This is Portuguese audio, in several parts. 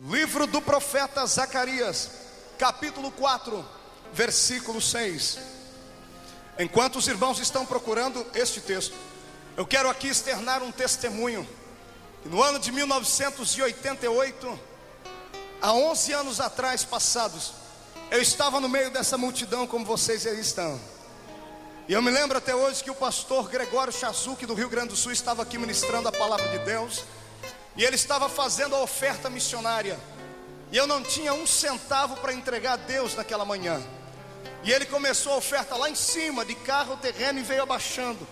Livro do profeta Zacarias, capítulo 4, versículo 6. Enquanto os irmãos estão procurando este texto, eu quero aqui externar um testemunho. No ano de 1988, há 11 anos atrás passados, eu estava no meio dessa multidão como vocês aí estão. E eu me lembro até hoje que o pastor Gregório Chazuki do Rio Grande do Sul estava aqui ministrando a palavra de Deus. E ele estava fazendo a oferta missionária. E eu não tinha um centavo para entregar a Deus naquela manhã. E ele começou a oferta lá em cima, de carro, terreno, e veio abaixando.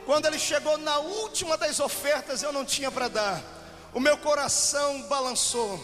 Quando ele chegou na última das ofertas, eu não tinha para dar. O meu coração balançou.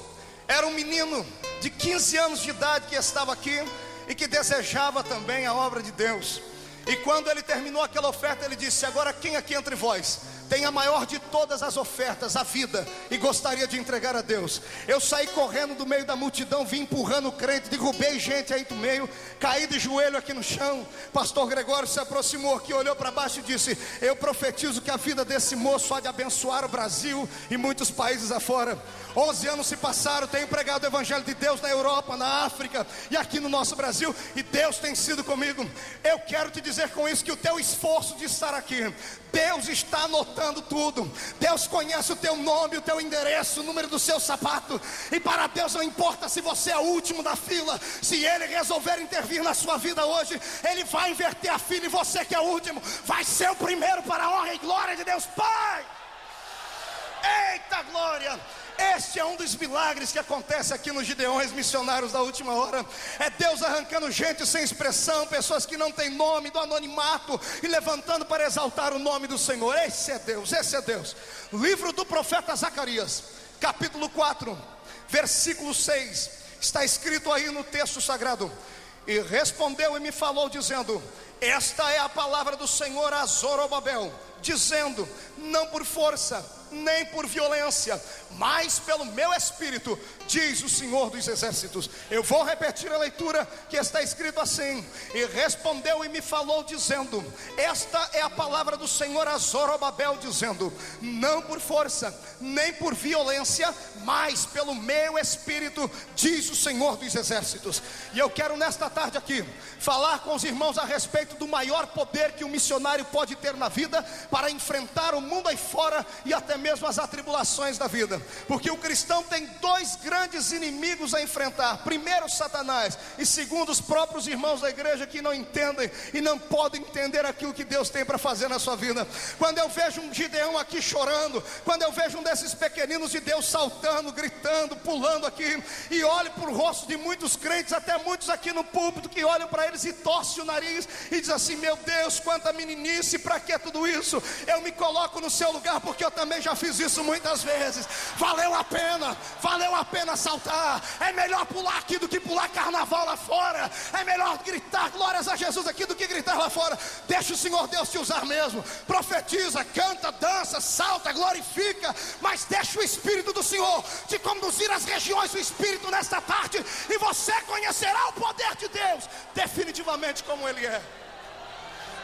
Era um menino de 15 anos de idade que estava aqui e que desejava também a obra de Deus. E quando ele terminou aquela oferta, ele disse: agora quem aqui entre vós tem a maior de todas as ofertas, a vida, e gostaria de entregar a Deus? Eu saí correndo do meio da multidão, vim empurrando o crente, derrubei gente aí do meio, caí de joelho aqui no chão. Pastor Gregório se aproximou aqui, olhou para baixo e disse: eu profetizo que a vida desse moço há de abençoar o Brasil e muitos países afora. 11 anos se passaram, tenho pregado o evangelho de Deus na Europa, na África e aqui no nosso Brasil, e Deus tem sido comigo. Eu quero te dizer com isso que o teu esforço de estar aqui, Deus está anotando tudo. Deus conhece o teu nome, o teu endereço, o número do seu sapato. E para Deus não importa se você é o último da fila. Se Ele resolver intervir na sua vida hoje, Ele vai inverter a fila, e você que é o último vai ser o primeiro, para a honra e glória de Deus Pai. Eita glória! Este é um dos milagres que acontece aqui nos Gideões Missionários da última hora. É Deus arrancando gente sem expressão, pessoas que não têm nome, do anonimato, e levantando para exaltar o nome do Senhor. Esse é Deus, esse é Deus. Livro do profeta Zacarias, capítulo 4, versículo 6. Está escrito aí no texto sagrado: e respondeu e me falou dizendo: esta é a palavra do Senhor a Zorobabel, dizendo: não por força, nem por violência, mas pelo meu espírito, diz o Senhor dos exércitos. Eu vou repetir a leitura, que está escrito assim: e respondeu e me falou dizendo: esta é a palavra do Senhor a Zorobabel, dizendo: não por força, nem por violência, mas pelo meu espírito, diz o Senhor dos exércitos. E eu quero nesta tarde aqui falar com os irmãos a respeito do maior poder que um missionário pode ter na vida, para enfrentar o mundo aí fora e até mesmo as atribulações da vida. Porque o cristão tem dois grandes inimigos a enfrentar: primeiro Satanás, e segundo os próprios irmãos da igreja, que não entendem e não podem entender aquilo que Deus tem para fazer na sua vida. Quando eu vejo um Gideão aqui chorando, quando eu vejo um desses pequeninos de Deus saltando, gritando, pulando aqui, e olho para o rosto de muitos crentes, até muitos aqui no púlpito, que olham para eles e torcem o nariz e dizem assim: meu Deus, quanta meninice, para que tudo isso? Eu me coloco no seu lugar, porque eu também já fiz isso muitas vezes. Valeu a pena saltar. É melhor pular aqui do que pular carnaval lá fora. É melhor gritar glórias a Jesus aqui do que gritar lá fora. Deixa o Senhor Deus te usar mesmo. Profetiza, canta, dança, salta, glorifica, mas deixa o Espírito do Senhor te conduzir às regiões do Espírito nesta tarde, e você conhecerá o poder de Deus definitivamente como Ele é.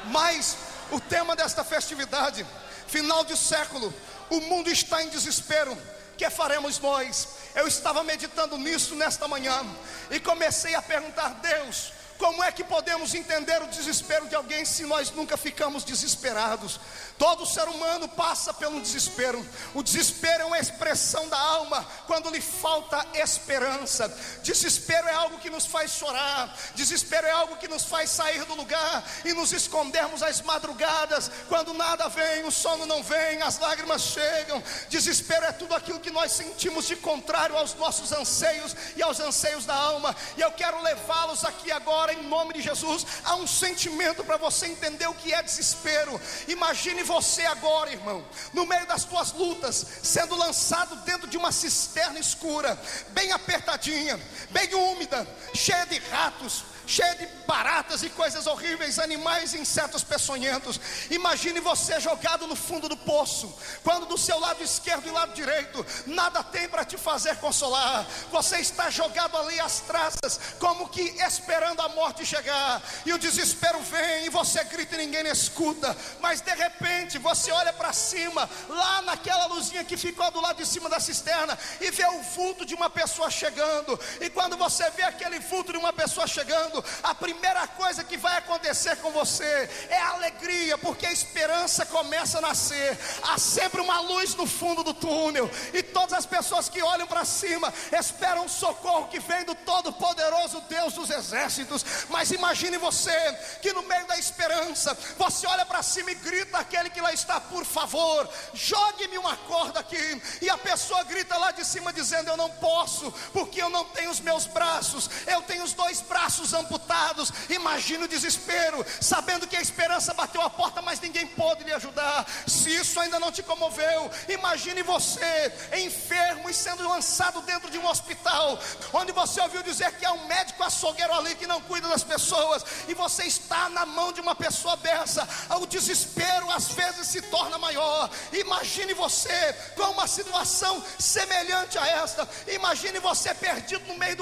Mas o tema desta festividade, final de século, o mundo está em desespero. Que faremos nós? Eu estava meditando nisso nesta manhã e comecei a perguntar: Deus, como é que podemos entender o desespero de alguém se nós nunca ficamos desesperados? Todo ser humano passa pelo desespero. O desespero é uma expressão da alma quando lhe falta esperança. Desespero é algo que nos faz chorar. Desespero é algo que nos faz sair do lugar e nos escondermos às madrugadas, quando nada vem, o sono não vem, as lágrimas chegam. Desespero é tudo aquilo que nós sentimos de contrário aos nossos anseios e aos anseios da alma. E eu quero levá-los aqui agora, em nome de Jesus, a um sentimento para você entender o que é desespero. Imagine você agora, irmão, no meio das tuas lutas, sendo lançado dentro de uma cisterna escura, bem apertadinha, bem úmida, cheia de ratos, cheia de baratas pragas e coisas horríveis, animais e insetos peçonhentos. Imagine você jogado no fundo do poço, quando do seu lado esquerdo e lado direito nada tem para te fazer consolar. Você está jogado ali às traças, como que esperando a morte chegar, e o desespero vem e você grita e ninguém escuta. Mas de repente você olha para cima, lá naquela luzinha que ficou do lado de cima da cisterna, e vê o vulto de uma pessoa chegando. E quando você vê aquele vulto de uma pessoa chegando, a primeira coisa que vai acontecer com você é a alegria, porque a esperança começa a nascer. Há sempre uma luz no fundo do túnel, e todas as pessoas que olham para cima esperam um socorro que vem do Todo-Poderoso Deus dos exércitos. Mas imagine você que no meio da esperança, você olha para cima e grita àquele que lá está: por favor, jogue-me uma corda aqui. E a pessoa grita lá de cima dizendo: eu não posso, porque eu não tenho os meus braços, eu tenho os 2 braços amputados. Imagina o desespero, sabendo que a esperança bateu a porta, mas ninguém pôde lhe ajudar. Se isso ainda não te comoveu, imagine você enfermo e sendo lançado dentro de um hospital, onde você ouviu dizer que é um médico açougueiro ali que não cuida das pessoas, e você está na mão de uma pessoa dessa. O desespero às vezes se torna maior. Imagine você com uma situação semelhante a esta. Imagine você perdido no meio de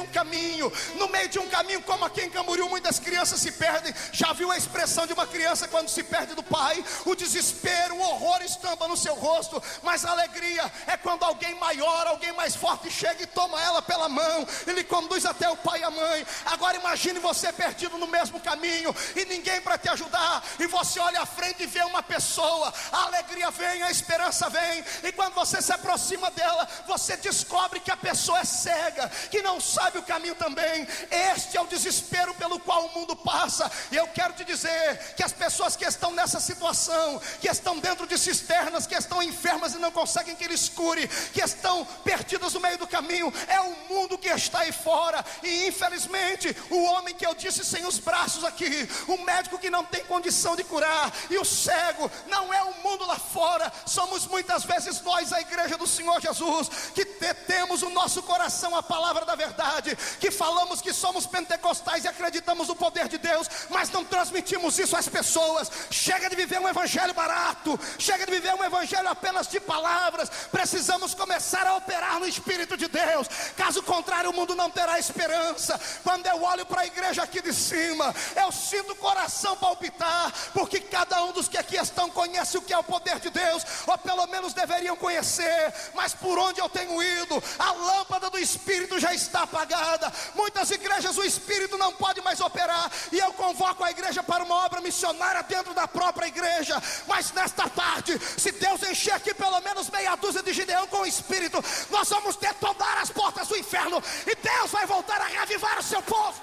um caminho, como aqui em Camboriú muitas crianças se perdem. Já viu a expressão de uma criança quando se perde do pai? O desespero, o horror estampa no seu rosto, mas a alegria é quando alguém maior, alguém mais forte chega e toma ela pela mão e lhe conduz até o pai e a mãe. Agora imagine você perdido no mesmo caminho e ninguém para te ajudar, e você olha à frente e vê uma pessoa. A alegria vem, a esperança vem, e quando você se aproxima dela, você descobre que a pessoa é cega, que não sabe o caminho também. Este é o desespero pelo qual o mundo passa. E eu quero te dizer que as pessoas que estão nessa situação, que estão dentro de cisternas, que estão enfermas e não conseguem que lhes cure, que estão perdidas no meio do caminho, é o mundo que está aí fora. E infelizmente o homem que eu disse sem os braços aqui, o médico que não tem condição de curar, e o cego, não é o mundo lá fora. Somos muitas vezes nós, a igreja do Senhor Jesus, que temos o nosso coração a palavra da verdade, que falamos que somos pentecostais e acreditamos no poder de Deus, mas não transmitimos isso às pessoas. Chega de viver um evangelho barato, chega de viver um evangelho apenas de palavras. Precisamos começar a operar no Espírito de Deus, caso contrário o mundo não terá esperança. Quando eu olho para a igreja aqui de cima, eu sinto o coração palpitar, porque cada um dos que aqui estão conhece o que é o poder de Deus, ou pelo menos deveriam conhecer. Mas por onde eu tenho ido, a lâmpada do Espírito já está apagada. Muitas igrejas o Espírito não pode mais operar, e eu convoco a igreja para uma obra missionária dentro da própria igreja. Mas nesta tarde, se Deus encher aqui pelo menos meia dúzia de Gideão com o Espírito, nós vamos detonar as portas do inferno, e Deus vai voltar a reavivar o seu povo.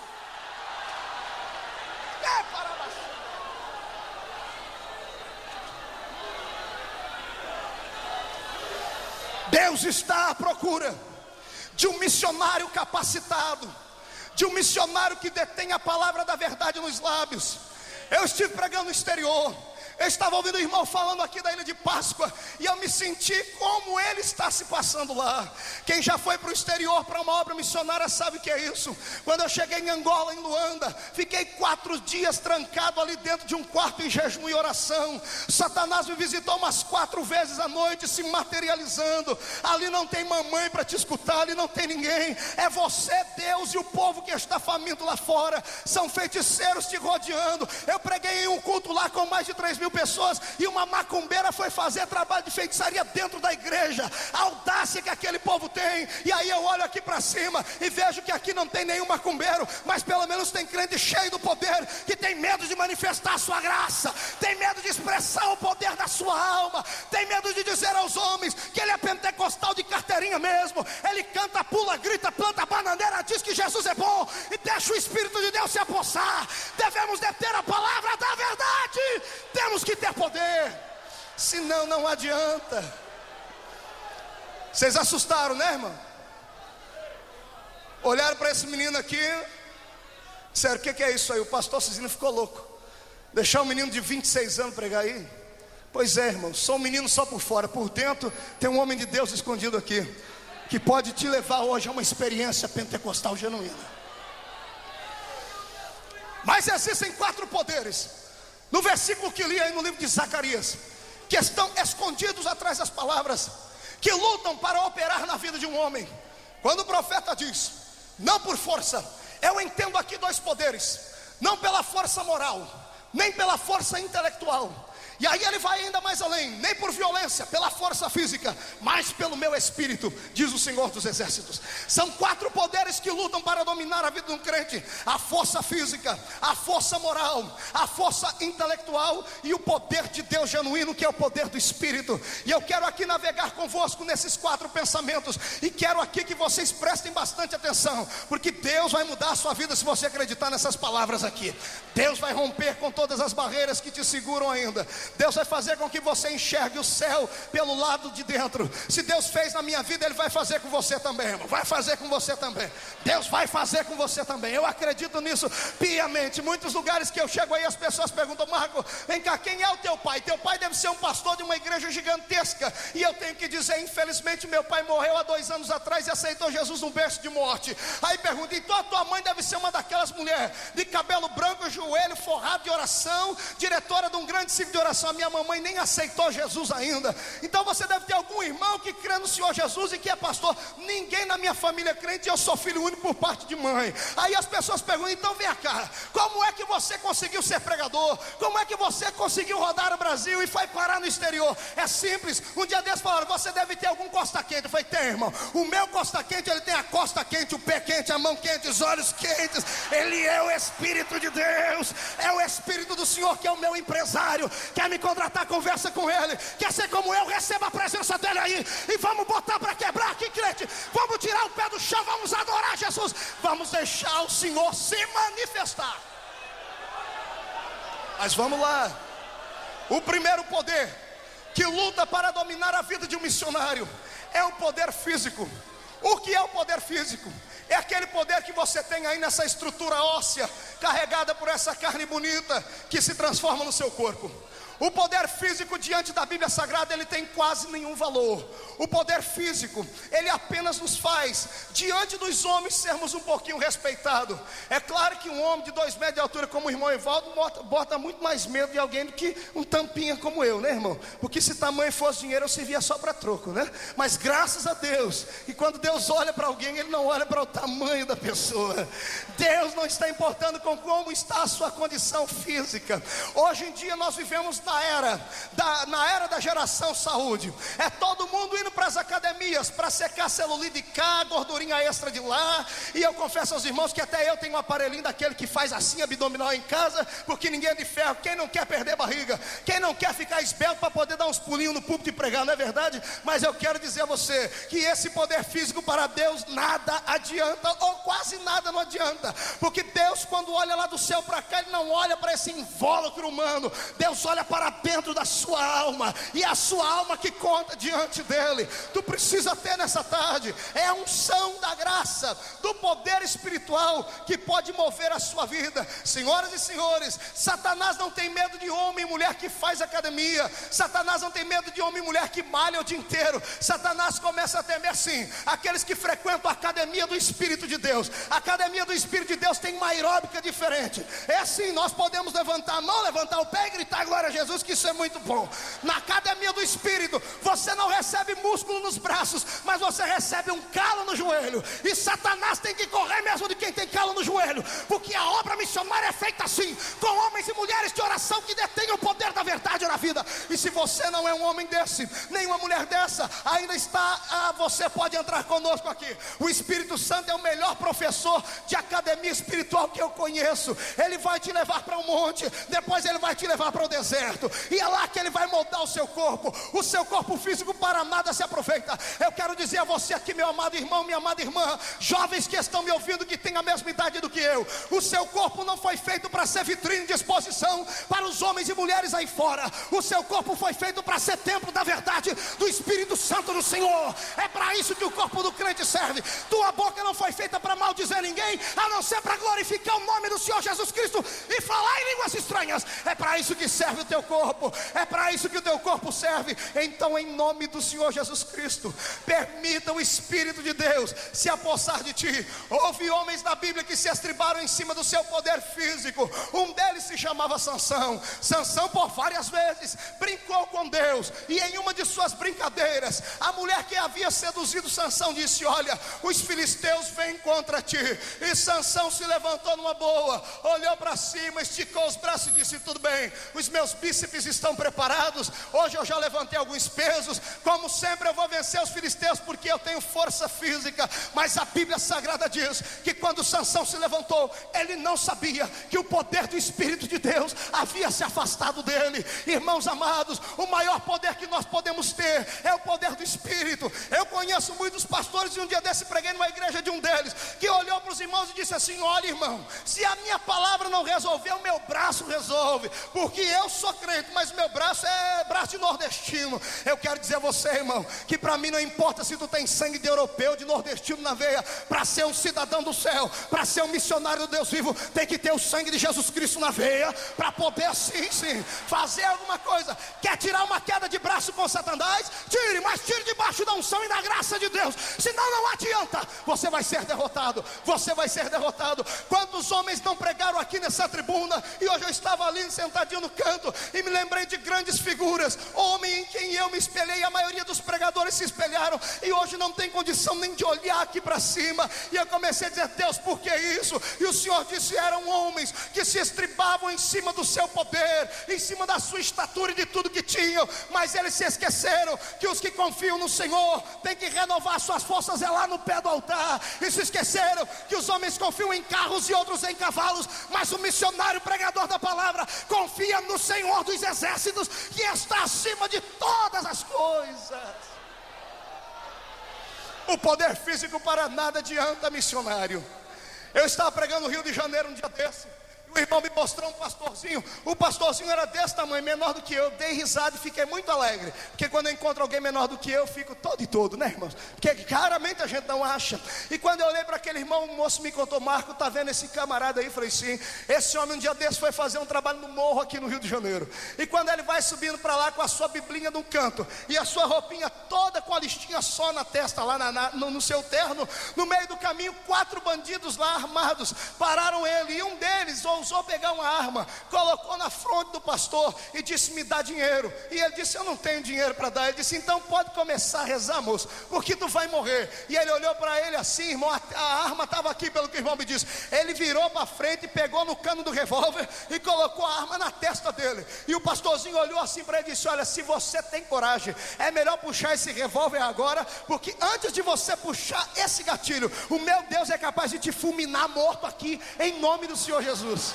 Deus está à procura de um missionário capacitado, de um missionário que detém a palavra da verdade nos lábios. Eu estive pregando no exterior, eu estava ouvindo o irmão falando aqui da Ilha de Páscoa, e eu me senti como ele está se passando lá. Quem já foi para o exterior para uma obra missionária sabe o que é isso. Quando eu cheguei em Angola, em Luanda, fiquei 4 dias trancado ali dentro de um quarto em jejum e oração. Satanás me visitou umas 4 vezes à noite, se materializando. Ali não tem mamãe para te escutar, ali não tem ninguém. É você, Deus, e o povo que está faminto lá fora. São feiticeiros te rodeando. Eu preguei em um culto lá com mais de 3.000 pessoas, e uma macumbeira foi fazer trabalho de feitiçaria dentro da igreja. A audácia que aquele povo tem. E aí eu olho aqui para cima e vejo que aqui não tem nenhum macumbeiro, mas pelo menos tem crente cheio do poder, que tem medo de manifestar a sua graça, tem medo de expressar o poder da sua alma, tem medo de dizer aos homens que ele é pentecostal de carteirinha mesmo. Ele canta, pula, grita, planta bananeira, diz que Jesus é bom, e deixa o Espírito de Deus se apossar. Devemos deter a palavra da verdade, temos que ter poder, senão não adianta. Vocês assustaram, né, irmão? Olharam para esse menino aqui, disseram: o que é isso aí? O pastor Cisino ficou louco, deixar um menino de 26 anos pregar aí? Pois é, irmão, sou um menino só por fora, por dentro tem um homem de Deus escondido aqui, que pode te levar hoje a uma experiência pentecostal genuína. Mas existem 4 poderes, no versículo que li aí no livro de Zacarias, que estão escondidos atrás das palavras, que lutam para operar na vida de um homem. Quando o profeta diz, não por força, eu entendo aqui 2 poderes, não pela força moral, nem pela força intelectual. E aí ele vai ainda mais além, nem por violência, pela força física, mas pelo meu espírito, diz o Senhor dos Exércitos. São 4 poderes que lutam para dominar a vida de um crente: a força física, a força moral, a força intelectual e o poder de Deus genuíno, que é o poder do Espírito. E eu quero aqui navegar convosco nesses 4 pensamentos, e quero aqui que vocês prestem bastante atenção, porque Deus vai mudar a sua vida se você acreditar nessas palavras aqui. Deus vai romper com todas as barreiras que te seguram ainda. Deus vai fazer com que você enxergue o céu pelo lado de dentro. Se Deus fez na minha vida, Ele vai fazer com você também, irmão. Vai fazer com você também. Deus vai fazer com você também. Eu acredito nisso piamente. Muitos lugares que eu chego aí, as pessoas perguntam: Marco, vem cá, quem é o teu pai? Teu pai deve ser um pastor de uma igreja gigantesca. E eu tenho que dizer, infelizmente, meu pai morreu há 2 anos atrás e aceitou Jesus num berço de morte. Aí pergunta: então a tua mãe deve ser uma daquelas mulheres de cabelo branco, joelho forrado de oração, diretora de um grande ciclo de oração. A minha mamãe nem aceitou Jesus ainda. Então você deve ter algum irmão que crê no Senhor Jesus e que é pastor. Ninguém na minha família é crente, eu sou filho único por parte de mãe. Aí as pessoas perguntam: então vem cá, como é que você conseguiu ser pregador? Como é que você conseguiu rodar o Brasil e foi parar no exterior? É simples. Um dia desses falaram: você deve ter algum costa quente. Eu falei: tem, irmão. O meu costa quente, ele tem a costa quente, o pé quente, a mão quente, os olhos quentes. Ele é o Espírito de Deus, é o Espírito do Senhor que é o meu empresário. Quer me contratar? Conversa com Ele. Quer ser como eu? Receba a presença dEle aí. E vamos botar para quebrar aqui, crente. Vamos tirar o pé do chão, vamos adorar Jesus. Vamos deixar o Senhor se manifestar. Mas vamos lá. O primeiro poder que luta para dominar a vida de um missionário é o poder físico. O que é o poder físico? É aquele poder que você tem aí nessa estrutura óssea, carregada por essa carne bonita, que se transforma no seu corpo. O poder físico diante da Bíblia Sagrada, ele tem quase nenhum valor. O poder físico, ele apenas nos faz, diante dos homens, sermos um pouquinho respeitados. É claro que um homem de 2 metros de altura como o irmão Evaldo bota muito mais medo de alguém do que um tampinha como eu, né, irmão? Porque se tamanho fosse dinheiro, eu servia só para troco, né? Mas graças a Deus, e quando Deus olha para alguém, Ele não olha para o tamanho da pessoa. Deus não está importando com como está a sua condição física. Hoje em dia nós vivemos na era da geração saúde. É todo mundo indo para as academias para secar celulite de cá, gordurinha extra de lá. E eu confesso aos irmãos que até eu tenho um aparelhinho daquele que faz assim abdominal em casa, porque ninguém é de ferro. Quem não quer perder barriga, quem não quer ficar esbelto para poder dar uns pulinhos no púlpito e pregar, não é verdade? Mas eu quero dizer a você que esse poder físico para Deus nada adianta, ou quase nada não adianta. Porque Deus, quando olha lá do céu para cá, Ele não olha para esse invólucro humano. Deus olha para dentro da sua alma, e é a sua alma que conta diante dEle. Tu precisa ter nessa tarde é a unção da graça, do poder espiritual que pode mover a sua vida. Senhoras e senhores, Satanás não tem medo de homem e mulher que faz academia. Satanás não tem medo de homem e mulher que malha o dia inteiro. Satanás começa a temer sim aqueles que frequentam a academia do Espírito de Deus. A academia do Espírito de Deus tem uma aeróbica diferente. É assim, nós podemos levantar a mão, levantar o pé e gritar glória a Jesus, que isso é muito bom. Na academia do Espírito, você não recebe músculo nos braços, mas você recebe um calo no joelho. E Satanás tem que correr mesmo de quem tem calo no joelho, porque a obra missionária é feita assim, com homens e mulheres de oração que detêm o poder da verdade na vida. E se você não é um homem desse, nem uma mulher dessa, ainda está, você pode entrar conosco aqui. O Espírito Santo é o melhor professor de academia espiritual que eu conheço. Ele vai te levar para um monte, depois ele vai te levar para o deserto, e é lá que Ele vai moldar o seu corpo físico para nada se aproveita. Eu quero dizer a você aqui, meu amado irmão, minha amada irmã, jovens que estão me ouvindo, que têm a mesma idade do que eu, o seu corpo não foi feito para ser vitrine de exposição para os homens e mulheres aí fora. O seu corpo corpo foi feito para ser templo da verdade, do Espírito Santo do Senhor. É para isso que o corpo do crente serve. Tua boca não foi feita para maldizer ninguém, a não ser para glorificar o nome do Senhor Jesus Cristo e falar em línguas estranhas. É para isso que serve o teu corpo, é para isso que o teu corpo serve. Então, em nome do Senhor Jesus Cristo, permita o Espírito de Deus se apossar de ti. Houve homens na Bíblia que se estribaram em cima do seu poder físico. Um deles se chamava Sansão. Sansão por várias vezes brincou com Deus, e em uma de suas brincadeiras, a mulher que havia seduzido Sansão disse: olha, os filisteus vêm contra ti. E Sansão se levantou numa boa, olhou para cima, esticou os braços e disse: tudo bem, os meus bíceps estão preparados, hoje eu já levantei alguns pesos, como sempre eu vou vencer os filisteus, porque eu tenho força física. Mas a Bíblia Sagrada diz que quando Sansão se levantou, ele não sabia que o poder do Espírito de Deus havia se afastado dele. Irmãos amados, o maior poder que nós podemos ter é o poder do Espírito. Eu conheço muitos pastores, e um dia desse preguei numa igreja de um deles, que olhou para os irmãos e disse assim: olha, irmão, se a minha palavra não resolver, o meu braço resolve, porque eu sou crente, mas meu braço é braço de nordestino. Eu quero dizer a você, irmão, que para mim não importa se tu tem sangue de europeu, de nordestino na veia. Para ser um cidadão do céu, para ser um missionário do Deus vivo, tem que ter o sangue de Jesus Cristo na veia, para poder sim, fazer alguma coisa. Quer tirar uma queda de braço com Satanás? Tire, mas tire debaixo da unção e da graça de Deus, senão não adianta, você vai ser derrotado, você vai ser derrotado. Quantos homens não pregaram aqui nessa tribuna, e hoje eu estava ali sentadinho no canto, e me lembrei de grandes figuras, homem em quem eu me espelhei, a maioria dos pregadores se espelharam, e hoje não tem condição nem de olhar aqui para cima. E eu comecei a dizer: Deus, por que isso? E o Senhor disse: eram homens que se estribavam em cima do seu poder, em cima da sua estatura e de tudo que tinham, mas eles se esqueceram que os que confiam no Senhor têm que renovar suas forças lá no pé do altar, e se esqueceram que os homens confiam em carros e outros em cavalos, mas o missionário pregador da palavra confia no Senhor dos exércitos, que está acima de todas as coisas. O poder físico para nada adianta, missionário. Eu estava pregando no Rio de Janeiro um dia desse, o irmão me mostrou um pastorzinho. O pastorzinho era desse tamanho, menor do que eu. Dei risada e fiquei muito alegre, porque quando eu encontro alguém menor do que eu fico todo e todo, né, irmãos? Porque raramente a gente não acha. E quando eu olhei para aquele irmão, o moço me contou: Marco, tá vendo esse camarada aí? Eu falei: sim. Esse homem um dia desse foi fazer um trabalho no morro aqui no Rio de Janeiro, e quando ele vai subindo para lá com a sua biblinha num canto, e a sua roupinha toda com a listinha só na testa, lá no seu terno, no meio do caminho, 4 bandidos lá armados pararam ele, e um deles ousou pegar uma arma, colocou na fronte do pastor e disse: me dá dinheiro. E ele disse: eu não tenho dinheiro para dar. Ele disse: então pode começar a rezar, moço, porque tu vai morrer. E ele olhou para ele assim, irmão, a arma estava aqui, pelo que o irmão me disse. Ele virou para frente, pegou no cano do revólver e colocou a arma na testa dele. E o pastorzinho olhou assim para ele e disse: olha, se você tem coragem, é melhor puxar esse revólver agora, porque antes de você puxar esse gatilho, o meu Deus é capaz de te fulminar morto aqui, em nome do Senhor Jesus.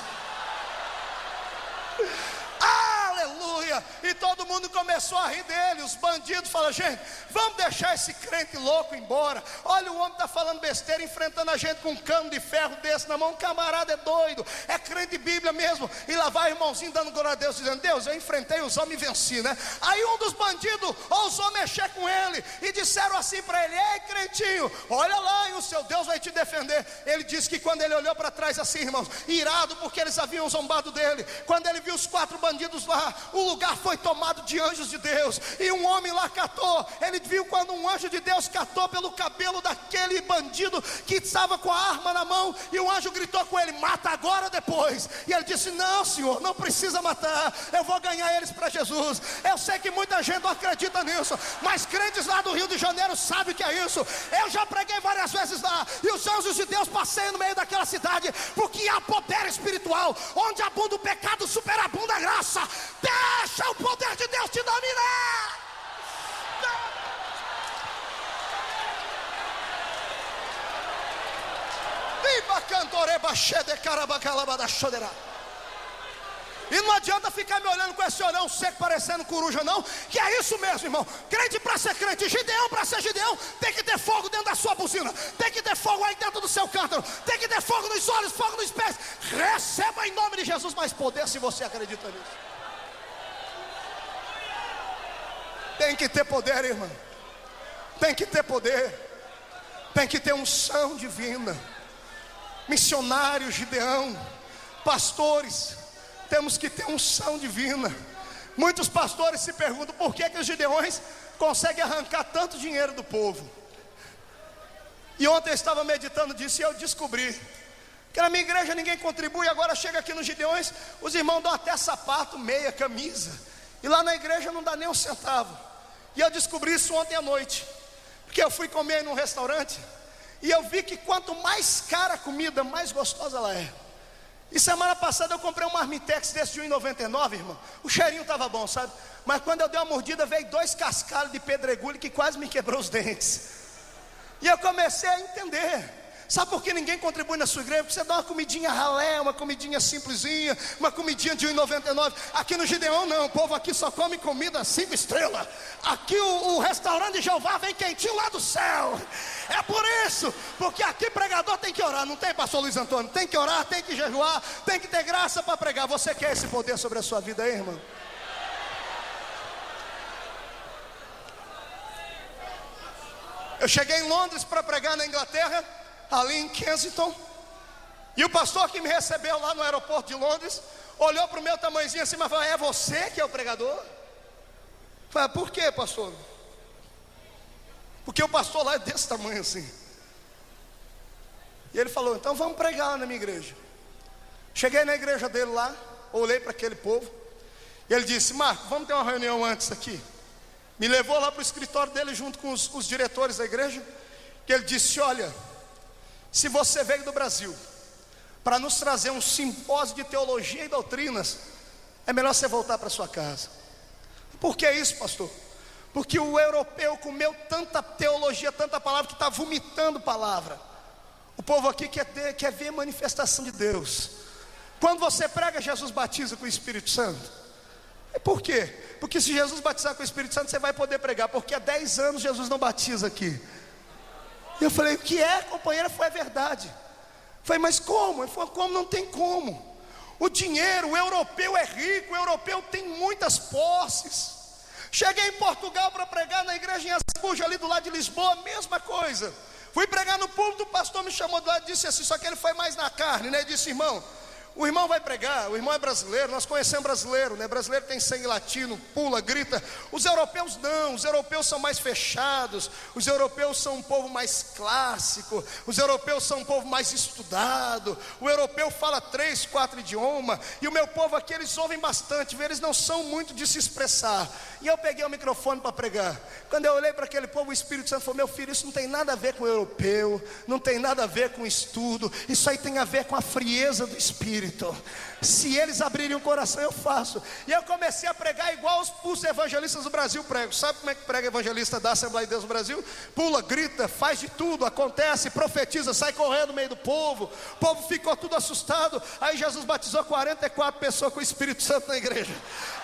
Aleluia! E todo mundo começou a rir dele. Os bandidos falaram: gente, vamos deixar esse crente louco embora. Olha, o homem está falando besteira, enfrentando a gente com um cano de ferro desse na mão. Um camarada é doido, é crente de Bíblia mesmo. E lá vai o irmãozinho dando glória a Deus, dizendo: Deus, eu enfrentei os homens e venci, né? Aí um dos bandidos ousou mexer com ele e disseram assim para ele: ei, crentinho, olha lá, e o seu Deus vai te defender. Ele disse que quando ele olhou para trás assim, irmãos, irado porque eles haviam zombado dele, quando ele viu os 4 bandidos lá, o lugar foi tomado de anjos de Deus, e um homem lá catou. Ele viu quando um anjo de Deus catou pelo cabelo daquele bandido que estava com a arma na mão, e o anjo gritou com ele: mata agora ou depois? E ele disse: não, Senhor, não precisa matar, eu vou ganhar eles para Jesus. Eu sei que muita gente não acredita nisso, mas crentes lá do Rio de Janeiro sabem o que é isso. Eu já preguei várias vezes lá, e os anjos de Deus passeiam no meio daquela cidade, porque há poder espiritual. Onde abunda o pecado, superabunda a graça. Deixa o poder de Deus te dominar. E não adianta ficar me olhando com esse olhão seco parecendo coruja, não. Que é isso mesmo, irmão. Crente para ser crente, Gideão para ser Gideão, tem que ter fogo dentro da sua buzina, tem que ter fogo aí dentro do seu cântaro, tem que ter fogo nos olhos, fogo nos pés. Receba em nome de Jesus mais poder, se você acredita nisso. Tem que ter poder, irmão. Tem que ter poder. Tem que ter unção divina. Missionários, Gideão, pastores, temos que ter unção divina. Muitos pastores se perguntam por que os Gideões conseguem arrancar tanto dinheiro do povo. E ontem eu estava meditando disso e eu descobri que na minha igreja ninguém contribui. Agora chega aqui nos Gideões, os irmãos dão até sapato, meia, camisa, e lá na igreja não dá nem um centavo. E eu descobri isso ontem à noite, porque eu fui comer num restaurante e eu vi que quanto mais cara a comida, mais gostosa ela é. E semana passada eu comprei um marmitex desse de R$1,99, irmão. O cheirinho estava bom, sabe? Mas quando eu dei uma mordida, veio 2 cascalhos de pedregulho que quase me quebrou os dentes. E eu comecei a entender. Sabe por que ninguém contribui na sua igreja? Porque você dá uma comidinha ralé, uma comidinha simplesinha, uma comidinha de R$1,99. Aqui no Gideão não, o povo aqui só come comida 5 estrelas. Aqui o restaurante de Jeová vem quentinho lá do céu. É por isso, porque aqui pregador tem que orar, não tem, pastor Luiz Antônio? Tem que orar, tem que jejuar, tem que ter graça para pregar. Você quer esse poder sobre a sua vida aí, irmão? Eu cheguei em Londres para pregar na Inglaterra, ali em Kensington, e o pastor que me recebeu lá no aeroporto de Londres olhou para o meu tamanhozinho assim, mas falou: é você que é o pregador? Eu falei: por quê, pastor? Porque o pastor lá é desse tamanho assim. E ele falou: então vamos pregar lá na minha igreja. Cheguei na igreja dele lá, olhei para aquele povo, e ele disse: Marco, vamos ter uma reunião antes aqui. Me levou lá para o escritório dele junto com os diretores da igreja. E ele disse: olha, se você veio do Brasil para nos trazer um simpósio de teologia e doutrinas, é melhor você voltar para sua casa. Por que isso, pastor? Porque o europeu comeu tanta teologia, tanta palavra, que está vomitando palavra. O povo aqui quer ver manifestação de Deus. Quando você prega, Jesus batiza com o Espírito Santo. E por quê? Porque se Jesus batizar com o Espírito Santo, você vai poder pregar. Porque há 10 anos Jesus não batiza aqui. E eu falei: o que é, companheira? Foi a verdade. Eu falei: mas como? Ele falou: como? Não tem como. O dinheiro, o europeu é rico, o europeu tem muitas posses. Cheguei em Portugal para pregar na igreja em Aspuja, ali do lado de Lisboa, mesma coisa. Fui pregar no púlpito, o pastor me chamou do lado e disse assim, só que ele foi mais na carne, né? Ele disse: irmão, o irmão vai pregar, o irmão é brasileiro, nós conhecemos brasileiro, né? Brasileiro tem sangue latino, pula, grita. Os europeus não, os europeus são mais fechados, os europeus são um povo mais clássico, os europeus são um povo mais estudado, o europeu fala 3, 4 idiomas, e o meu povo aqui, eles ouvem bastante, eles não são muito de se expressar. E eu peguei o microfone para pregar. Quando eu olhei para aquele povo, o Espírito Santo falou: meu filho, isso não tem nada a ver com o europeu, não tem nada a ver com estudo, isso aí tem a ver com a frieza do Espírito. Se eles abrirem o coração, eu faço. E eu comecei a pregar igual os evangelistas do Brasil pregam. Sabe como é que prega evangelista da Assembleia de Deus do Brasil? Pula, grita, faz de tudo, acontece, profetiza, sai correndo no meio do povo. O povo ficou tudo assustado. Aí Jesus batizou 44 pessoas com o Espírito Santo na igreja.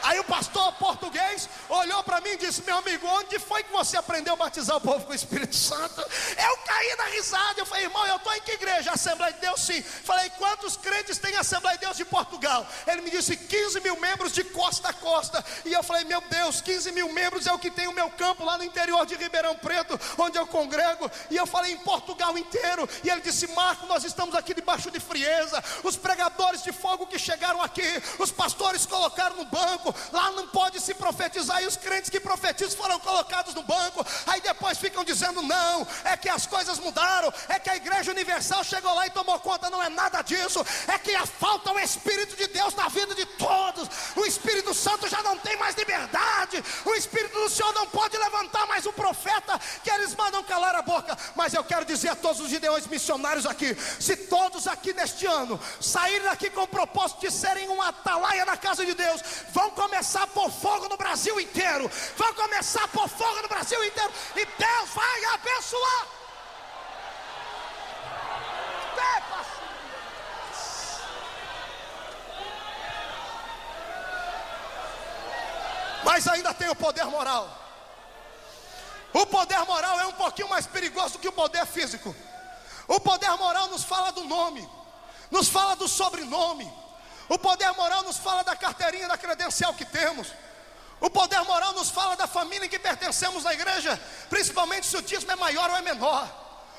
Aí o pastor português olhou para mim e disse: meu amigo, onde foi que você aprendeu a batizar o povo com o Espírito Santo? Eu caí na risada. Eu falei: irmão, eu estou em que igreja? Assembleia de Deus, sim. Falei: quantos crentes tem a Assembleia de Deus de Portugal? Ele me disse: 15 mil membros de costa a costa. E eu falei: meu Deus, 15 mil membros é o que tem o meu campo lá no interior de Ribeirão Preto, onde eu congrego. E eu falei: em Portugal inteiro. E ele disse: Marco, nós estamos aqui debaixo de frieza. Os pregadores de fogo que chegaram aqui, os pastores colocaram no banco. Lá não pode se profetizar. E os crentes que profetizam foram colocados no banco. Aí depois ficam dizendo: não, é que as coisas mudaram, é que a Igreja Universal chegou lá e tomou conta. Não é nada disso. É que falta o Espírito de Deus na vida de todos. O Espírito Santo já não tem mais liberdade. O Espírito do Senhor não pode levantar mais o profeta que eles mandam calar a boca. Mas eu quero dizer a todos os gideões missionários aqui: se todos aqui neste ano saírem daqui com o propósito de serem uma atalaia na casa de Deus, vão começar a pôr fogo no Brasil inteiro. Vão começar a pôr fogo no Brasil inteiro. E Deus vai abençoar. Mas ainda tem o poder moral. O poder moral é um pouquinho mais perigoso do que o poder físico. O poder moral nos fala do nome, nos fala do sobrenome. O poder moral nos fala da carteirinha, da credencial que temos. O poder moral nos fala da família em que pertencemos na igreja, principalmente se o dízimo é maior ou é menor.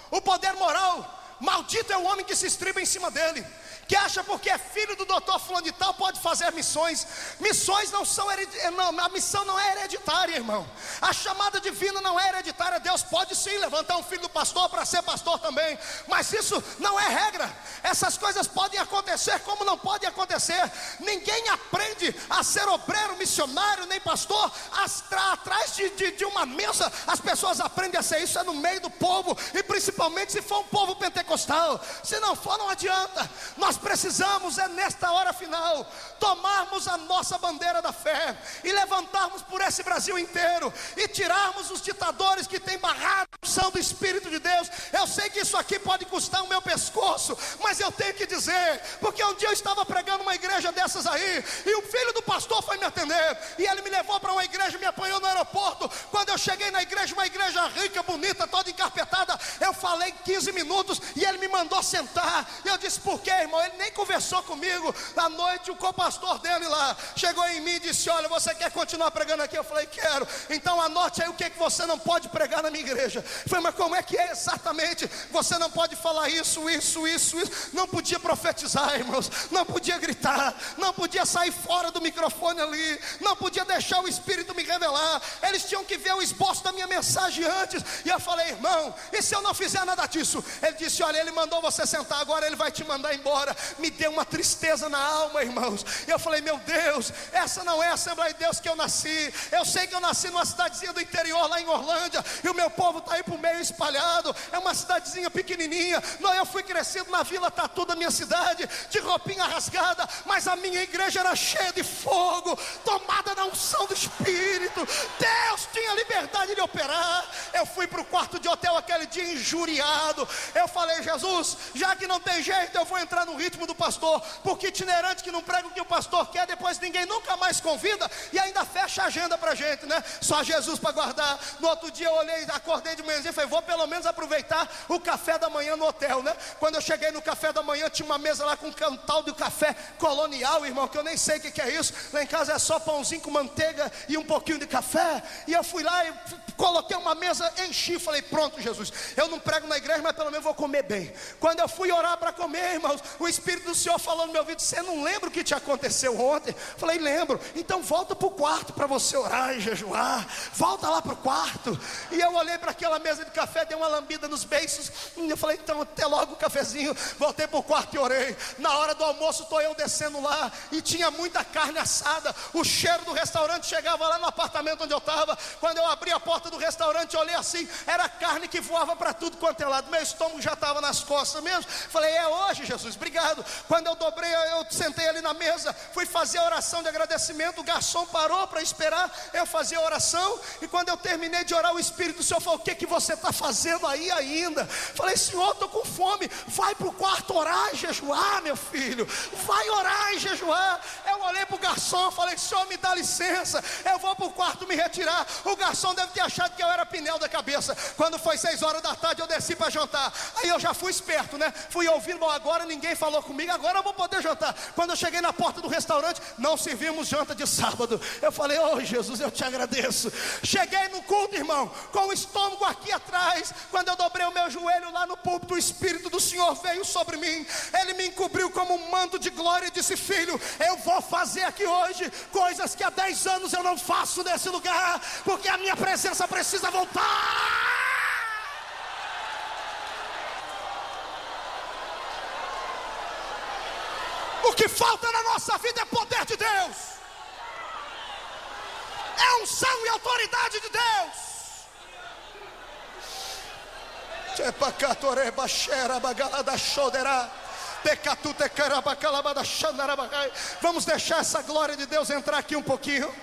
O poder moral, maldito é o homem que se estriba em cima dele, que acha porque é filho do doutor fulano de tal pode fazer missões. Missões não são a missão não é hereditária, irmão. A chamada divina não é hereditária. Deus pode sim levantar um filho do pastor para ser pastor também, mas isso não é regra. Essas coisas podem acontecer como não podem acontecer. Ninguém aprende a ser obreiro, missionário, nem pastor atrás de uma mesa. As pessoas aprendem a ser isso no meio do povo, e principalmente se for um povo pentecostal. Se não for, não adianta. Nós precisamos, nesta hora final, tomarmos a nossa bandeira da fé e levantarmos por esse Brasil inteiro e tirarmos os ditadores que têm barrado a unção do Espírito de Deus. Eu sei que isso aqui pode custar o meu pescoço, mas eu tenho que dizer, porque um dia eu estava pregando uma igreja dessas aí, e o filho do pastor foi me atender, e ele me levou para uma igreja, me apanhou no aeroporto. Quando eu cheguei na igreja, uma igreja rica, bonita, toda encarpetada, eu falei 15 minutos e ele me mandou sentar. E eu disse: por quê, irmão? Ele nem conversou comigo. À noite o co-pastor dele lá chegou em mim e disse: olha, você quer continuar pregando aqui? Eu falei: quero. Então anote aí o que você não pode pregar na minha igreja. Eu falei: mas como é que é exatamente? Você não pode falar isso. Não podia profetizar, irmãos, não podia gritar, não podia sair fora do microfone ali, não podia deixar o Espírito me revelar. Eles tinham que ver o esboço da minha mensagem antes. E eu falei: irmão, e se eu não fizer nada disso? Ele disse: olha, ele mandou você sentar, agora ele vai te mandar embora. Me deu uma tristeza na alma, irmãos. E eu falei: meu Deus, essa não é a Assembleia de Deus que eu nasci. Eu sei que eu nasci numa cidadezinha do interior, lá em Orlândia, e o meu povo está aí para o meio espalhado. É uma cidadezinha pequenininha. Não, eu fui crescido na Vila Tatu da minha cidade, de roupinha rasgada, mas a minha igreja era cheia de fogo, tomada na unção do Espírito. Deus tinha liberdade de operar. Eu fui para o quarto de hotel aquele dia injuriado. Eu falei: Jesus, já que não tem jeito, eu vou entrar no ritmo do pastor, porque itinerante que não prega o que o pastor quer, depois ninguém nunca mais convida e ainda fecha a agenda pra gente, né? Só Jesus para guardar. No outro dia eu olhei, acordei de manhã e falei: vou pelo menos aproveitar o café da manhã no hotel, né? Quando eu cheguei no café da manhã, tinha uma mesa lá com um tal de café colonial, irmão, que eu nem sei o que é isso. Lá em casa é só pãozinho com manteiga e um pouquinho de café. E eu fui lá e coloquei uma mesa, enchi, falei: pronto, Jesus, eu não prego na igreja, mas pelo menos vou comer bem. Quando eu fui orar para comer, irmãos, o Espírito do Senhor falou no meu ouvido: você não lembra o que te aconteceu ontem? Falei: lembro. Então volta para o quarto para você orar e jejuar. Volta lá para o quarto. E eu olhei para aquela mesa de café, dei uma lambida nos beiços, e eu falei: então até logo o cafezinho. Voltei para o quarto e orei. Na hora do almoço estou eu descendo lá, e tinha muita carne assada. O cheiro do restaurante chegava lá no apartamento onde eu estava. Quando eu abri a porta do restaurante, olhei assim, era carne que voava para tudo quanto é lado. Meu estômago já estava nas costas mesmo. Falei: é hoje, Jesus, obrigado. Quando eu dobrei, eu sentei ali na mesa, fui fazer a oração de agradecimento. O garçom parou para esperar eu fazer a oração, e quando eu terminei de orar, o Espírito do Senhor falou: o que você está fazendo aí ainda? Falei: Senhor, estou com fome. Vai para o quarto orar e jejuar, meu filho. Vai orar e jejuar. Eu olhei para o garçom, falei: Senhor, me dá licença, eu vou para o quarto me retirar. O garçom deve ter achado que eu era pneu da cabeça. Quando foi 6 horas da tarde, eu desci para jantar. Aí eu já fui esperto, né? Fui ouvindo: bom, agora ninguém falou comigo, agora eu vou poder jantar. Quando eu cheguei na porta do restaurante, não servimos janta de sábado. Eu falei: oh Jesus, eu te agradeço. Cheguei no culto, irmão, com o estômago aqui atrás. Quando eu dobrei o meu joelho lá no púlpito, o Espírito do Senhor veio sobre mim. Ele me encobriu como um manto de glória e disse: filho, eu vou fazer aqui hoje coisas que há 10 anos eu não faço nesse lugar, porque a minha presença precisa voltar. O que falta na nossa vida é poder de Deus, é unção e autoridade de Deus. Vamos deixar essa glória de Deus entrar aqui um pouquinho.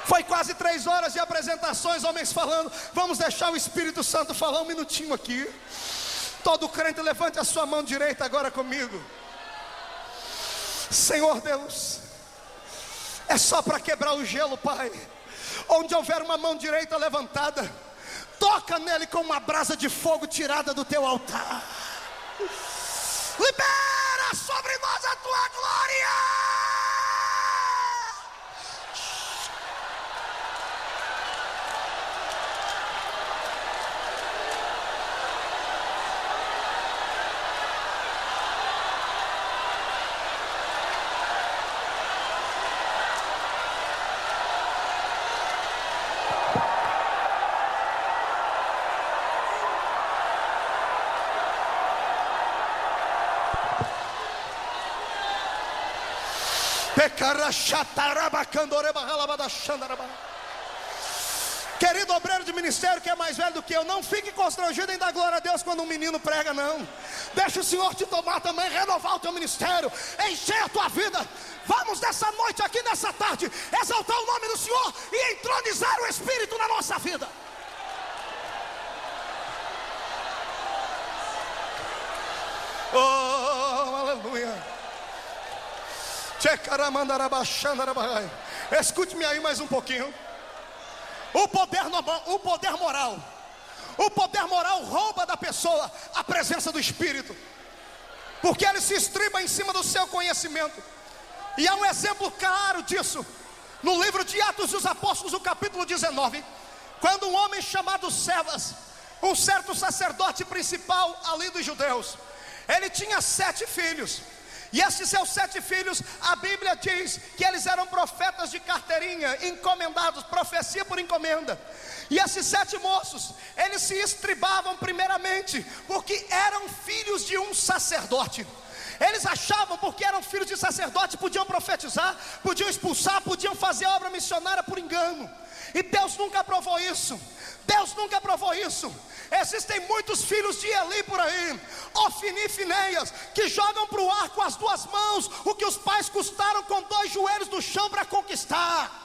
Foi quase 3 horas de apresentações, homens falando. Vamos deixar o Espírito Santo falar um minutinho aqui. Todo crente, levante a sua mão direita agora comigo. Senhor Deus, é só para quebrar o gelo, Pai. Onde houver uma mão direita levantada, toca nele com uma brasa de fogo tirada do teu altar. Libera sobre nós a tua glória. Querido obreiro de ministério que é mais velho do que eu, não fique constrangido em dar glória a Deus quando um menino prega, não. Deixa o Senhor te tomar também, renovar o teu ministério, encher a tua vida. Vamos nessa noite aqui, nessa tarde, exaltar o nome do Senhor e entronizar o Espírito na nossa vida. Oh, aleluia. Escute-me aí mais um pouquinho. O poder moral rouba da pessoa a presença do Espírito, porque ele se estriba em cima do seu conhecimento. E há um exemplo claro disso no livro de Atos dos Apóstolos, no capítulo 19, quando um homem chamado Cefas, um certo sacerdote principal ali dos judeus, ele tinha 7 filhos. E esses seus 7 filhos, a Bíblia diz que eles eram profetas de carteirinha, encomendados, profecia por encomenda. E esses 7 moços, eles se estribavam primeiramente porque eram filhos de um sacerdote. Eles achavam, porque eram filhos de sacerdote, podiam profetizar, podiam expulsar, podiam fazer obra missionária por engano. E Deus nunca aprovou isso. Deus nunca aprovou isso. Existem muitos filhos de Eli por aí, Ofni e Finéias, que jogam para o ar com as 2 mãos o que os pais custaram com 2 joelhos no chão para conquistar.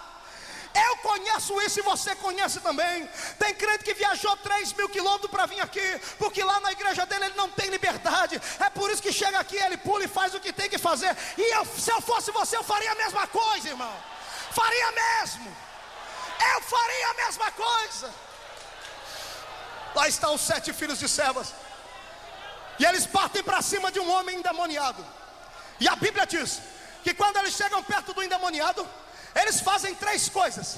Eu conheço isso e você conhece também. Tem crente que viajou 3.000 quilômetros para vir aqui, porque lá na igreja dele ele não tem liberdade. É por isso que chega aqui, ele pula e faz o que tem que fazer. E se eu fosse você, eu faria a mesma coisa, irmão. Faria mesmo. Eu faria a mesma coisa. Lá estão os 7 filhos de Cefas, e eles partem para cima de um homem endemoniado. E a Bíblia diz que quando eles chegam perto do endemoniado, eles fazem 3 coisas.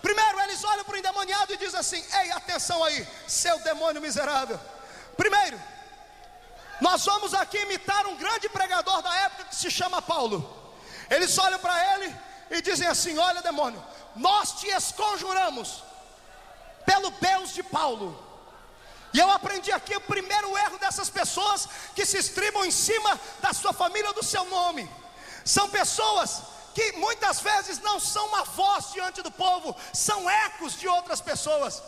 Primeiro, eles olham para o endemoniado e dizem assim: ei, atenção aí, seu demônio miserável. Primeiro, nós vamos aqui imitar um grande pregador da época que se chama Paulo. Eles olham para ele e dizem assim: olha, demônio, nós te esconjuramos pelo Deus de Paulo. E eu aprendi aqui o primeiro erro dessas pessoas que se estribam em cima da sua família ou do seu nome. São pessoas que muitas vezes não são uma voz diante do povo, são ecos de outras pessoas.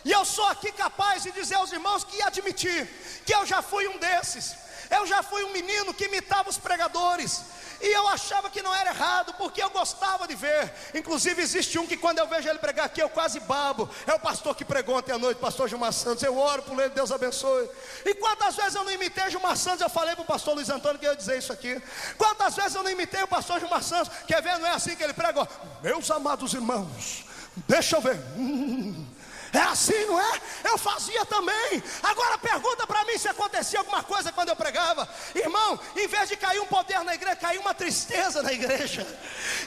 E eu sou aqui capaz de dizer aos irmãos que admitir que eu já fui um desses. Eu já fui um menino que imitava os pregadores, e eu achava que não era errado, porque eu gostava de ver. Inclusive existe um que quando eu vejo ele pregar aqui, eu quase babo. É o pastor que pregou ontem à noite, pastor Gilmar Santos. Eu oro por ele, Deus abençoe. E quantas vezes eu não imitei Gilmar Santos? Eu falei para o pastor Luiz Antônio que eu ia dizer isso aqui. Quantas vezes eu não imitei o pastor Gilmar Santos? Quer ver, não é assim que ele prega, ó. Meus amados irmãos, deixa eu ver. É assim, não é? Eu fazia também. Agora pergunta para mim se acontecia alguma coisa quando eu pregava. Irmão, em vez de cair um poder na igreja, caiu uma tristeza na igreja.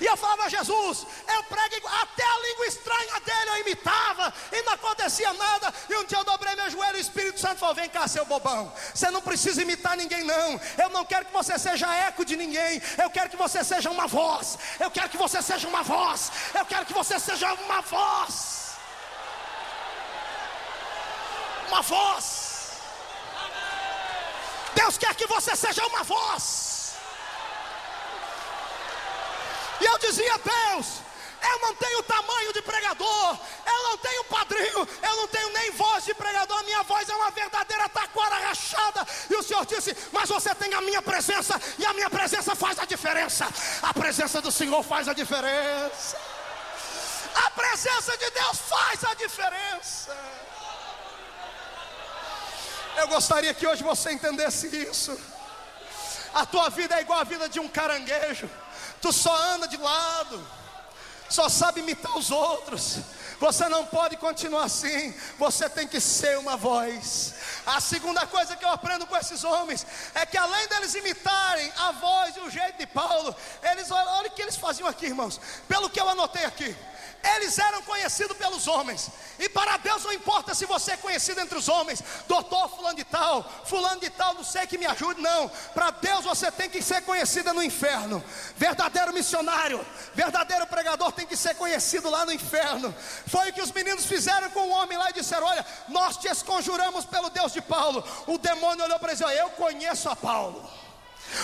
E eu falava: Jesus, eu prego, até a língua estranha dele eu imitava, e não acontecia nada. E um dia eu dobrei meu joelho e o Espírito Santo falou: vem cá, seu bobão, você não precisa imitar ninguém não. Eu não quero que você seja eco de ninguém. Eu quero que você seja uma voz. Eu quero que você seja uma voz. Eu quero que você seja uma voz. Uma voz. Deus quer que você seja uma voz. E eu dizia: Deus, eu não tenho tamanho de pregador, eu não tenho padrinho, eu não tenho nem voz de pregador. A minha voz é uma verdadeira taquara rachada. E o Senhor disse: mas você tem a minha presença, e a minha presença faz a diferença. A presença do Senhor faz a diferença. A presença de Deus faz a diferença. Eu gostaria que hoje você entendesse isso. A tua vida é igual a vida de um caranguejo. Tu só anda de lado, só sabe imitar os outros. Você não pode continuar assim. Você tem que ser uma voz. A segunda coisa que eu aprendo com esses homens é que além deles imitarem a voz e o jeito de Paulo, olha o que eles faziam aqui, irmãos. Pelo que eu anotei aqui, eles eram conhecidos pelos homens. E para Deus não importa se você é conhecido entre os homens. Doutor fulano de tal, não sei que me ajude, não. Para Deus você tem que ser conhecida no inferno. Verdadeiro missionário, verdadeiro pregador tem que ser conhecido lá no inferno. Foi o que os meninos fizeram com o homem lá e disseram: olha, nós te esconjuramos pelo Deus de Paulo. O demônio olhou para eles e disse: eu conheço a Paulo.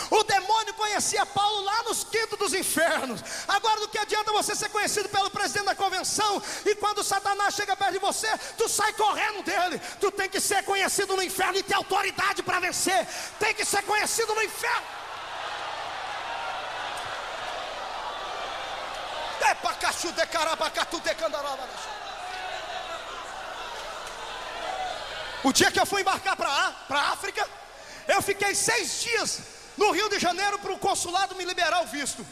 O demônio conhecia Paulo lá nos quintos dos infernos. Agora, do que adianta você ser conhecido pelo presidente da convenção e quando Satanás chega perto de você, tu sai correndo dele? Tu tem que ser conhecido no inferno e ter autoridade para vencer. Tem que ser conhecido no inferno. O dia que eu fui embarcar para a África, eu fiquei 6 dias no Rio de Janeiro para o consulado me liberar o visto,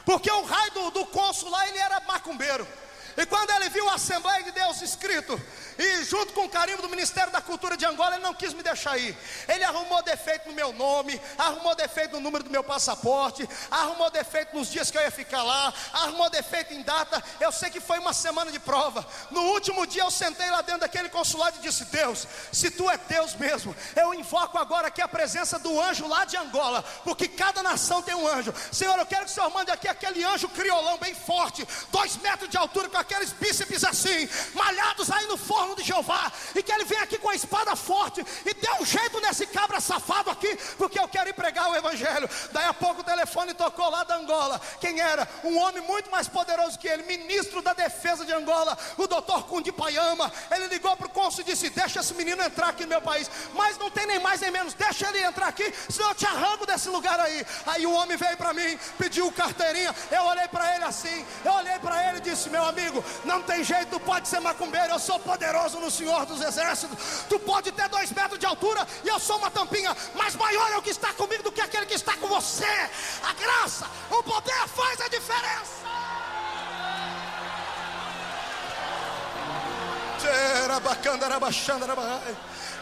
porque o raio do cônsul lá, ele era macumbeiro. E quando ele viu a Assembleia de Deus escrito, e junto com o carimbo do Ministério da Cultura de Angola, ele não quis me deixar ir. Ele arrumou defeito no meu nome, arrumou defeito no número do meu passaporte, arrumou defeito nos dias que eu ia ficar lá, arrumou defeito em data. Eu sei que foi uma semana de prova. No último dia eu sentei lá dentro daquele consulado e disse: Deus, se tu é Deus mesmo, eu invoco agora aqui a presença do anjo lá de Angola, porque cada nação tem um anjo. Senhor, eu quero que o Senhor mande aqui aquele anjo criolão bem forte, 2 metros de altura, com aqueles bíceps assim, malhados aí no forno de Jeová, e que ele venha aqui com a espada forte e dê um jeito nesse cabra safado aqui, porque eu quero ir pregar o evangelho. Daí a pouco o telefone tocou lá da Angola. Quem era? Um homem muito mais poderoso que ele, ministro da defesa de Angola, o doutor Kundi Payama. Ele ligou para o cônsul e disse: deixa esse menino entrar aqui no meu país, mas não tem nem mais nem menos, deixa ele entrar aqui, senão eu te arranco desse lugar aí. Aí o homem veio para mim, pediu carteirinha. Eu olhei para ele assim, eu olhei para ele e disse: meu amigo, não tem jeito, tu pode ser macumbeiro, eu sou poderoso no Senhor dos Exércitos. Tu pode ter 2 metros de altura e eu sou uma tampinha, mas maior é o que está comigo do que aquele que está com você. A graça, o poder faz a diferença.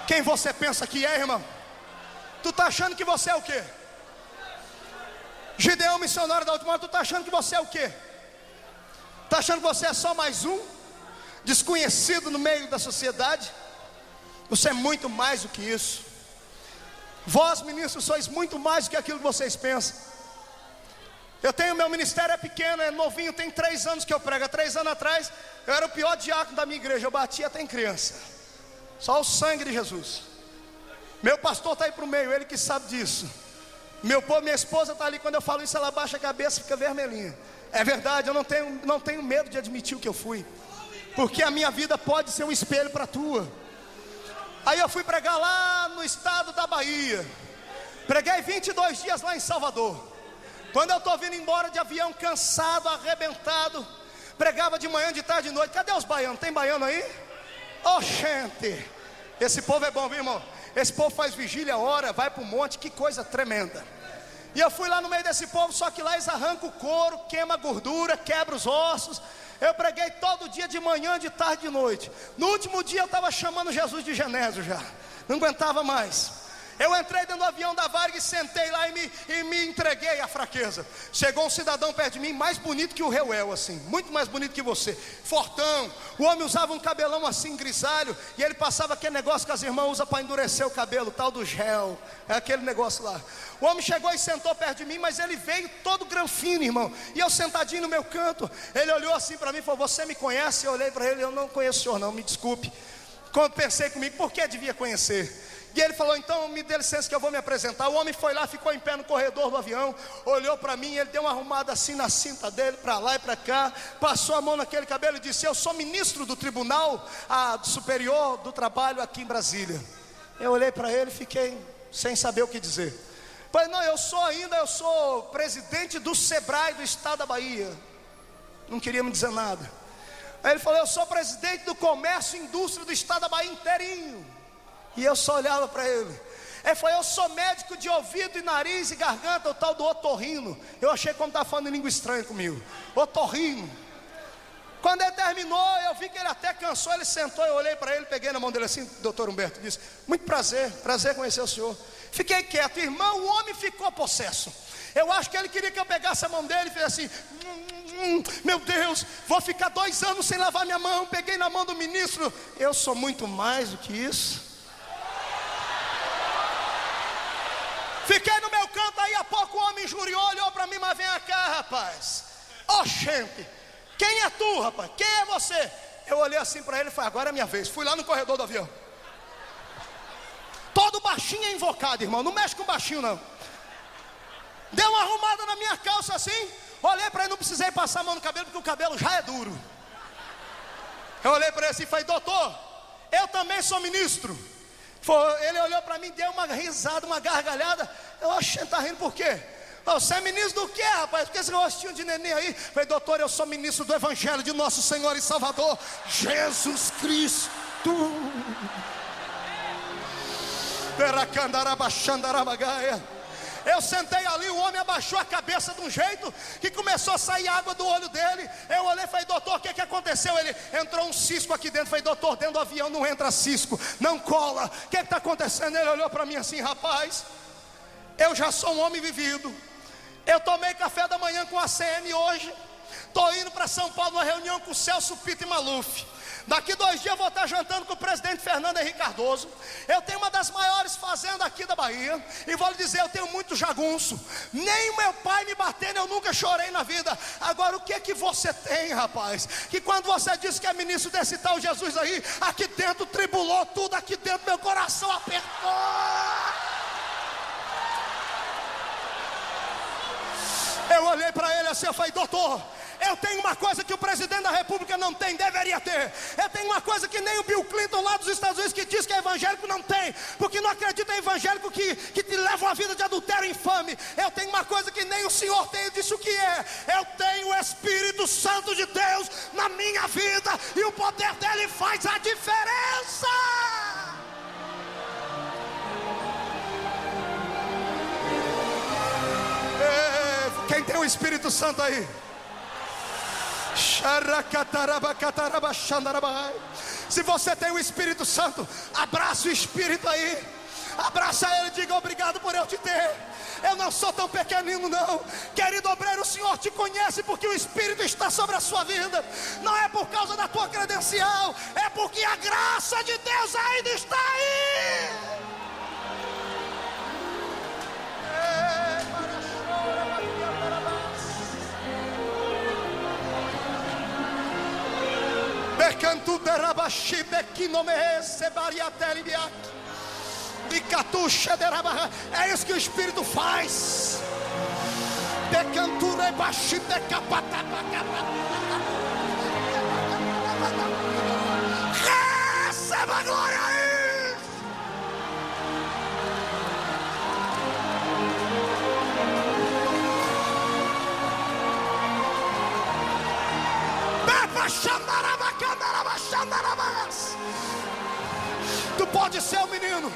Quem você pensa que é, irmão? Tu está achando que você é o quê? Gideão, missionário da última hora, tu está achando que você é o quê? Está achando que você é só mais um desconhecido no meio da sociedade? Você é muito mais do que isso. Vós, ministros, sois muito mais do que aquilo que vocês pensam. Eu tenho, meu ministério é pequeno, é novinho, tem 3 anos que eu prego. Há 3 anos atrás, eu era o pior diácono da minha igreja, eu batia até em criança. Só o sangue de Jesus. Meu pastor está aí para o meio, ele que sabe disso. Minha esposa está ali, quando eu falo isso, ela baixa a cabeça e fica vermelhinha. É verdade, eu não tenho medo de admitir o que eu fui, porque a minha vida pode ser um espelho para a tua. Aí eu fui pregar lá no estado da Bahia. Preguei 22 dias lá em Salvador. Quando eu estou vindo embora de avião, cansado, arrebentado, pregava de manhã, de tarde, de noite. Cadê os baianos? Tem baiano aí? Oh, gente, esse povo é bom, viu, irmão? Esse povo faz vigília, ora, vai para o monte, que coisa tremenda. E eu fui lá no meio desse povo, só que lá eles arrancam o couro, queima a gordura, quebra os ossos. Eu preguei todo dia, de manhã, de tarde, de noite. No último dia eu estava chamando Jesus de Genésio já, não aguentava mais. Eu entrei dentro do avião da Varg e sentei lá e me entreguei à fraqueza. Chegou um cidadão perto de mim, mais bonito que o Reuel, assim, muito mais bonito que você, fortão. O homem usava um cabelão assim, grisalho, e ele passava aquele negócio que as irmãs usam para endurecer o cabelo, tal do gel, é aquele negócio lá. O homem chegou e sentou perto de mim, mas ele veio todo granfino, irmão, e eu sentadinho no meu canto. Ele olhou assim para mim e falou: você me conhece? Eu olhei para ele: eu não conheço o senhor não, me desculpe. Quando pensei comigo, por que devia conhecer? E ele falou: então me dê licença que eu vou me apresentar. O homem foi lá, ficou em pé no corredor do avião, olhou para mim, ele deu uma arrumada assim na cinta dele, para lá e para cá, passou a mão naquele cabelo e disse: eu sou ministro do Tribunal Superior do Trabalho aqui em Brasília. Eu olhei para ele e fiquei sem saber o que dizer. Falei: não, eu sou presidente do Sebrae do estado da Bahia. Não queria me dizer nada. Aí ele falou: eu sou presidente do Comércio e Indústria do estado da Bahia inteirinho. E eu só olhava para ele. Ele falou: eu sou médico de ouvido e nariz e garganta, o tal do otorrino. Eu achei como estava falando em língua estranha comigo. Otorrino. Quando ele terminou, eu vi que ele até cansou. Ele sentou, eu olhei para ele, peguei na mão dele assim: doutor Humberto, disse: muito prazer conhecer o senhor. Fiquei quieto, irmão, o homem ficou possesso. Eu acho que ele queria que eu pegasse a mão dele e fizesse assim: meu Deus, vou ficar 2 anos sem lavar minha mão. Peguei na mão do ministro. Eu sou muito mais do que isso. Fiquei no meu canto, aí a pouco o homem injuriou, olhou para mim: mas vem cá, rapaz. Ó, gente, quem é tu, rapaz? Quem é você? Eu olhei assim para ele e falei: agora é minha vez. Fui lá no corredor do avião. Todo baixinho é invocado, irmão, não mexe com baixinho não. Deu uma arrumada na minha calça assim. Olhei para ele, não precisei passar a mão no cabelo, porque o cabelo já é duro. Eu olhei para ele assim e falei: doutor, eu também sou ministro. Ele olhou para mim, deu uma risada, uma gargalhada. Eu achei, tá rindo por quê? Você é ministro do quê, rapaz? Por que esse rostinho de neném aí? Eu falei: doutor, eu sou ministro do Evangelho de nosso Senhor e Salvador Jesus Cristo. Eu sentei ali, o homem abaixou a cabeça de um jeito que começou a sair água do olho dele. Eu olhei e falei: doutor, o que aconteceu? Ele: entrou um cisco aqui dentro. Eu falei: doutor, dentro do avião não entra cisco, não cola. O que está acontecendo? Ele olhou para mim assim: rapaz, eu já sou um homem vivido. Eu tomei café da manhã com a CM hoje. Estou indo para São Paulo numa reunião com o Celso Pitta e Maluf. Daqui 2 dias eu vou estar jantando com o presidente Fernando Henrique Cardoso. Eu tenho uma das maiores fazendas aqui da Bahia. E vou lhe dizer, eu tenho muito jagunço. Nem meu pai me batendo, eu nunca chorei na vida. Agora, o que é que você tem, rapaz? Que quando você disse que é ministro desse tal Jesus aí, aqui dentro tribulou tudo, aqui dentro meu coração apertou. Eu olhei para ele assim, eu falei: doutor, eu tenho uma coisa que o presidente da república não tem, deveria ter. Eu tenho uma coisa que nem o Bill Clinton lá dos Estados Unidos, que diz que é evangélico, não tem. Porque não acredita em evangélico que te leva uma vida de adultério infame. Eu tenho uma coisa que nem o senhor tem. Eu disse: o que é? Eu tenho o Espírito Santo de Deus na minha vida, e o poder dele faz a diferença. Quem tem o Espírito Santo aí? Se você tem o Espírito Santo, abraça o Espírito aí. Abraça ele e diga: obrigado por eu te ter. Eu não sou tão pequenino não. Querido obreiro, o Senhor te conhece porque o Espírito está sobre a sua vida. Não é por causa da tua credencial, é porque a graça de Deus ainda está aí. É isso que o Espírito faz. Receba a glória aí. Tu pode ser o menino.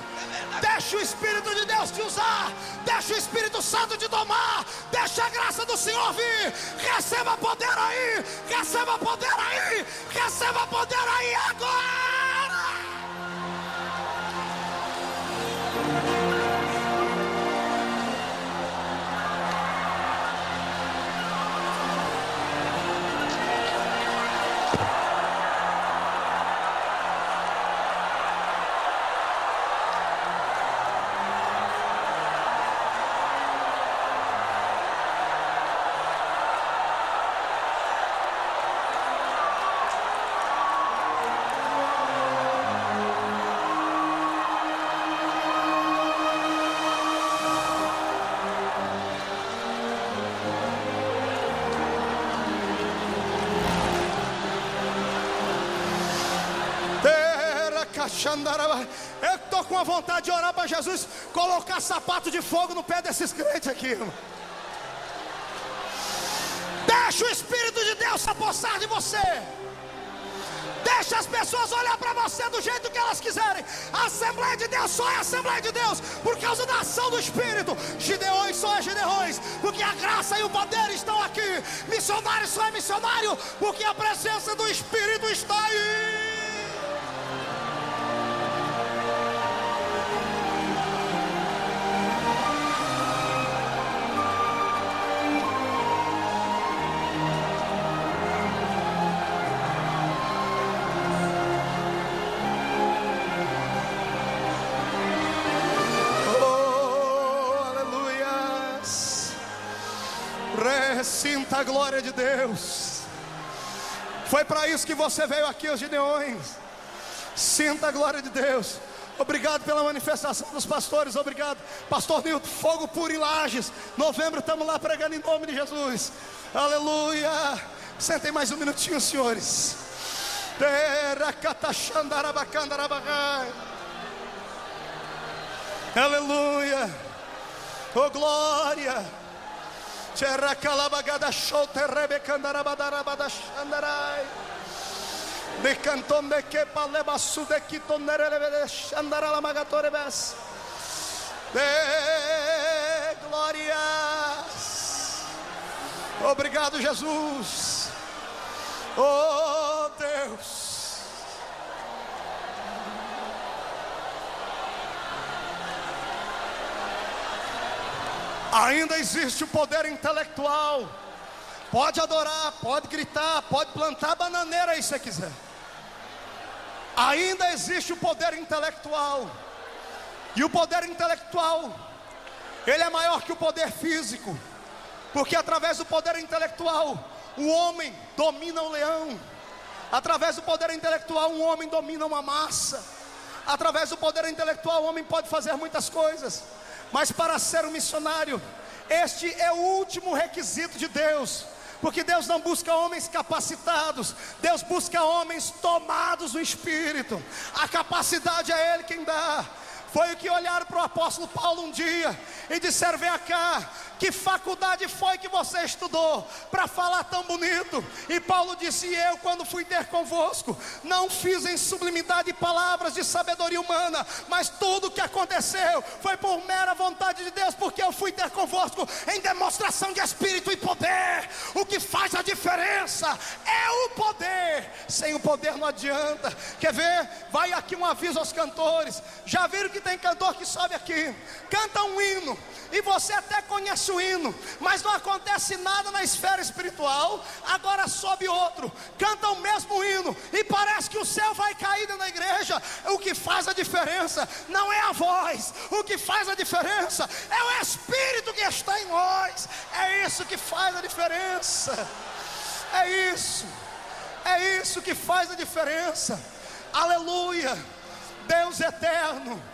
Deixa o Espírito de Deus te usar. Deixa o Espírito Santo te tomar. Deixa a graça do Senhor vir. Receba poder aí. Receba poder aí. Receba poder aí agora. Eu estou com a vontade de orar para Jesus colocar sapato de fogo no pé desses crentes aqui, irmão. Deixa o Espírito de Deus se apossar de você. Deixa as pessoas olhar para você do jeito que elas quiserem. A Assembleia de Deus só é a Assembleia de Deus por causa da ação do Espírito. Gideões só é Gideões porque a graça e o poder estão aqui. Missionário só é missionário porque a presença do Espírito está aí. Sinta a glória de Deus. Foi para isso que você veio aqui, os Gideões. Sinta a glória de Deus. Obrigado pela manifestação dos pastores. Obrigado, pastor Nilton. Fogo puro em Lages. Novembro estamos lá pregando em nome de Jesus. Aleluia. Sentem mais um minutinho, senhores. Aleluia. Oh glória. De canton de que paleba su de quitonere andara la magatorebas. De glórias. Obrigado, Jesus. Oh Deus. Ainda existe o poder intelectual. Pode adorar, pode gritar, pode plantar bananeira aí se você quiser. Ainda existe o poder intelectual. E o poder intelectual, ele é maior que o poder físico. Porque através do poder intelectual, o homem domina o leão. Através do poder intelectual, um homem domina uma massa. Através do poder intelectual, o homem pode fazer muitas coisas. Mas para ser um missionário, este é o último requisito de Deus. Porque Deus não busca homens capacitados, Deus busca homens tomados no Espírito. A capacidade é Ele quem dá. Foi o que olharam para o apóstolo Paulo um dia e disseram: vem cá, que faculdade foi que você estudou para falar tão bonito? E Paulo disse: eu, quando fui ter convosco, não fiz em sublimidade palavras de sabedoria humana, mas tudo o que aconteceu foi por mera vontade de Deus, porque eu fui ter convosco em demonstração de espírito e poder. O que faz a diferença é o poder. Sem o poder não adianta. Quer ver? Vai aqui um aviso aos cantores. Já viram que tem cantor que sobe aqui, canta um hino, e você até conhece o hino, mas não acontece nada na esfera espiritual. Agora sobe outro, canta o mesmo hino, e parece que o céu vai cair dentro da igreja. O que faz a diferença não é a voz, o que faz a diferença é o Espírito que está em nós. É isso que faz a diferença. É isso que faz a diferença. Aleluia. Deus eterno.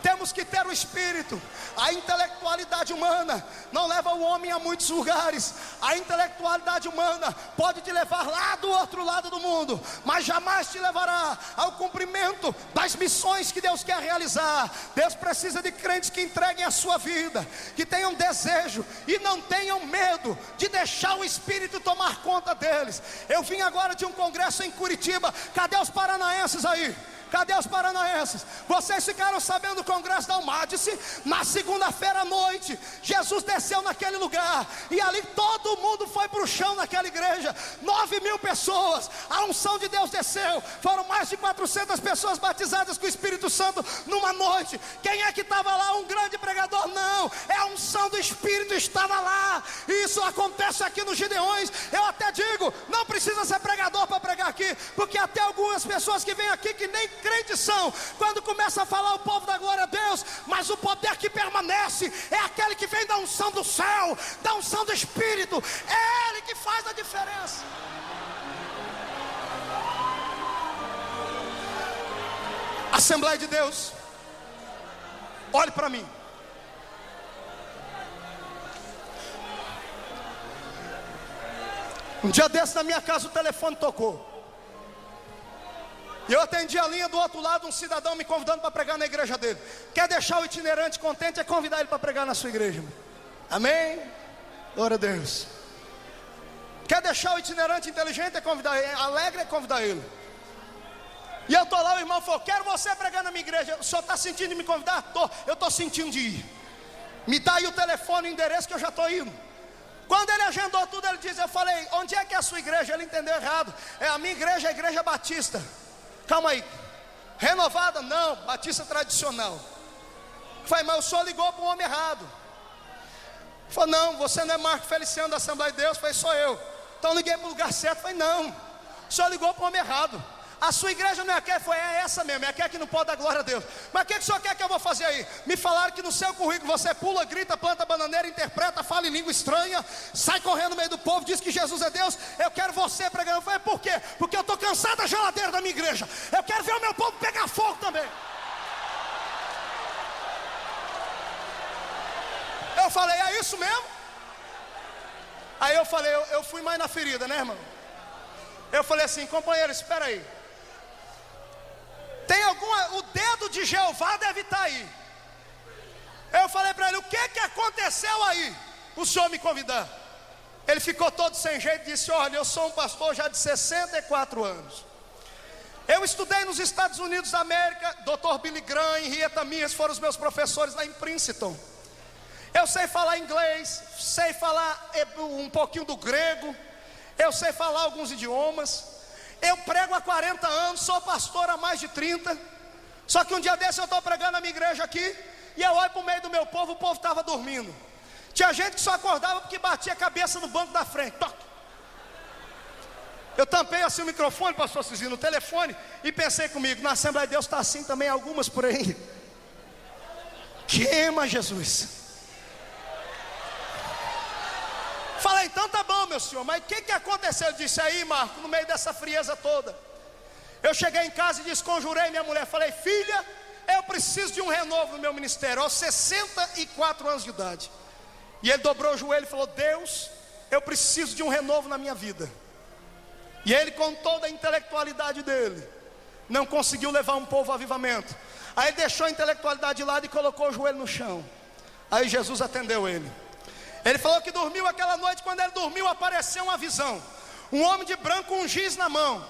Temos que ter o Espírito. A intelectualidade humana não leva o homem a muitos lugares. A intelectualidade humana pode te levar lá do outro lado do mundo, mas jamais te levará ao cumprimento das missões que Deus quer realizar. Deus precisa de crentes que entreguem a sua vida, que tenham desejo e não tenham medo de deixar o Espírito tomar conta deles. Eu vim agora de um congresso em Curitiba. Cadê os paranaenses aí? Cadê os paranaenses? Vocês ficaram sabendo do congresso da Almadice? Na segunda-feira à noite, Jesus desceu naquele lugar, e ali todo mundo foi para o chão naquela igreja. 9.000 pessoas, a unção de Deus desceu. Foram mais de 400 pessoas batizadas com o Espírito Santo numa noite. Quem é que estava lá? Um grande pregador? Não, é a unção do Espírito estava lá. E isso acontece aqui nos Gideões. Eu até digo, não precisa ser pregador para pregar aqui, porque até algumas pessoas que vêm aqui que nem crentes são, quando começa a falar o povo da glória a Deus, mas o poder que permanece é aquele que vem da unção do céu, da unção do Espírito. É Ele que faz a diferença. Assembleia de Deus, olhe para mim. Um dia desse na minha casa o telefone tocou. E eu atendi a linha do outro lado, um cidadão me convidando para pregar na igreja dele. Quer deixar o itinerante contente? É convidar ele para pregar na sua igreja. Amém? Glória a Deus. Quer deixar o itinerante inteligente? É convidar ele. Alegre é convidar ele. E eu estou lá, o irmão falou: quero você pregar na minha igreja. O senhor está sentindo de me convidar? Eu estou sentindo de ir. Me dá aí o telefone e o endereço que eu já estou indo. Quando ele agendou tudo, ele disse: eu falei, onde é que é a sua igreja? Ele entendeu errado. É a minha igreja, a igreja batista. Calma aí, renovada? Não, batista tradicional. Falei: mas o senhor ligou para o homem errado. Falei: não, você não é Marco Feliciano da Assembleia de Deus. Falei: sou eu. Então liguei para o lugar certo. Falei: não, o senhor ligou para o homem errado. A sua igreja não é aquela? Foi essa mesmo, é aquela que não pode dar glória a Deus. Mas o que o senhor quer que eu vou fazer aí? Me falaram que no seu currículo você pula, grita, planta bananeira, interpreta, fala em língua estranha, sai correndo no meio do povo, diz que Jesus é Deus. Eu quero você pregando. Eu falei: por quê? Porque eu estou cansado da geladeira da minha igreja. Eu quero ver o meu povo pegar fogo também. Eu falei, é isso mesmo? Aí eu falei, eu fui mais na ferida, né, irmão? Eu falei assim, companheiro, espera aí. Tem alguma, o dedo de Jeová deve estar aí. Eu falei para ele, o que aconteceu aí? O senhor me convidar. Ele ficou todo sem jeito e disse, olha, eu sou um pastor já de 64 anos. Eu estudei nos Estados Unidos da América, Dr. Billy Graham e Henrietta Mears foram os meus professores lá em Princeton. Eu sei falar inglês, sei falar um pouquinho do grego, eu sei falar alguns idiomas. Eu prego há 40 anos, sou pastor há mais de 30. Só que um dia desse eu estou pregando na minha igreja aqui, e eu olho para o meio do meu povo, o povo estava dormindo. Tinha gente que só acordava porque batia a cabeça no banco da frente. Toc. Eu tampei assim o microfone, pastor Cizinho, no telefone, e pensei comigo, na Assembleia de Deus está assim também, algumas por aí. Queima, Jesus. Falei, então tá bom, meu senhor, mas o que aconteceu? Eu disse, aí, Marco, no meio dessa frieza toda. Eu cheguei em casa e desconjurei minha mulher. Falei, filha, eu preciso de um renovo no meu ministério, aos 64 anos de idade. E ele dobrou o joelho e falou, Deus, eu preciso de um renovo na minha vida. E ele, com toda a intelectualidade dele, não conseguiu levar um povo ao avivamento. Aí ele deixou a intelectualidade de lado e colocou o joelho no chão. Aí Jesus atendeu ele. Ele falou que dormiu aquela noite. Quando ele dormiu, apareceu uma visão. Um homem de branco com um giz na mão.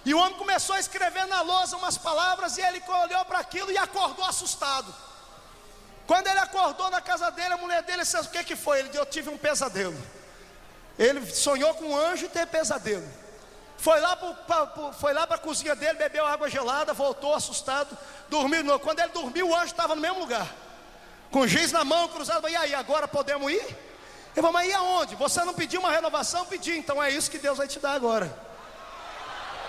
E o homem começou a escrever na lousa umas palavras. E ele olhou para aquilo e acordou assustado. Quando ele acordou na casa dele, a mulher dele disse, o que foi? Ele disse, eu tive um pesadelo. Ele sonhou com um anjo e teve pesadelo. Foi lá para a cozinha dele, bebeu água gelada, voltou assustado, dormiu de novo. Quando ele dormiu, o anjo estava no mesmo lugar, com giz na mão, cruzado. E aí, agora podemos ir? Eu falei, mas e aonde? Você não pediu uma renovação? Pedi, então é isso que Deus vai te dar agora.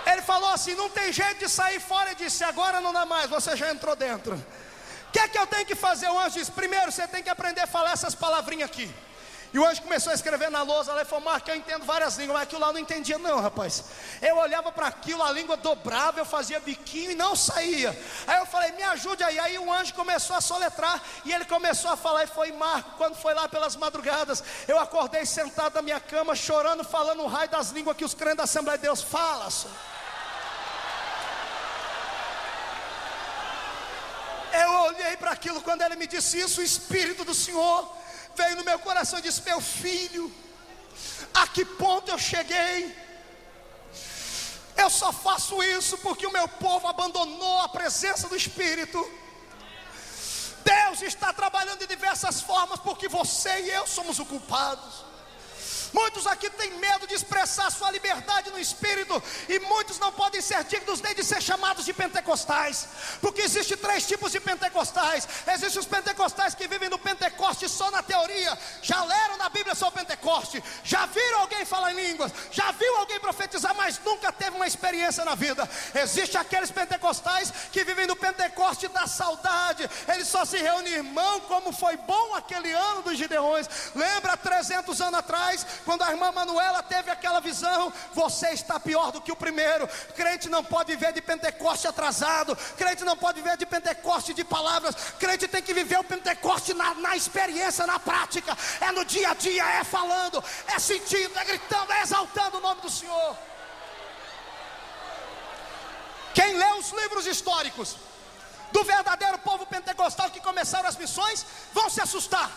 Ele falou assim, não tem jeito de sair fora. Ele disse, agora não dá mais, você já entrou dentro. O que é que eu tenho que fazer? O anjo disse, primeiro você tem que aprender a falar essas palavrinhas aqui. E o anjo começou a escrever na lousa. Ele falou, Marco, eu entendo várias línguas, mas aquilo lá eu não entendia não, rapaz. Eu olhava para aquilo, a língua dobrava, eu fazia biquinho e não saía. Aí eu falei, me ajude aí. Aí o anjo começou a soletrar, e ele começou a falar. E foi, Marco, quando foi lá pelas madrugadas, eu acordei sentado na minha cama, chorando, falando o raio das línguas que os crentes da Assembleia de Deus falam. Eu olhei para aquilo. Quando ele me disse isso, o Espírito do Senhor veio no meu coração e disse, meu filho, a que ponto eu cheguei? Eu só faço isso porque o meu povo abandonou a presença do Espírito. Deus está trabalhando de diversas formas, porque você e eu somos os culpados. Muitos aqui têm medo de expressar sua liberdade no Espírito, e muitos não podem ser dignos nem de ser chamados de pentecostais, porque existem 3 tipos de pentecostais. Existem os pentecostais que vivem no Pentecoste só na teoria, já leram na Bíblia sobre o Pentecoste, já viram alguém falar em línguas, já viu alguém profetizar, mas nunca teve uma experiência na vida. Existem aqueles pentecostais que vivem no Pentecoste da saudade. Eles só se reúnem, irmão, como foi bom aquele ano dos Gideões. Lembra 300 anos atrás, quando a irmã Manuela teve aquela visão? Você está pior do que o primeiro. Crente não pode viver de Pentecoste atrasado. Crente não pode viver de Pentecoste de palavras. Crente tem que viver o Pentecoste na experiência, na prática. É no dia a dia, é falando, é sentindo, é gritando, é exaltando o nome do Senhor. Quem lê os livros históricos do verdadeiro povo pentecostal que começaram as missões vão se assustar.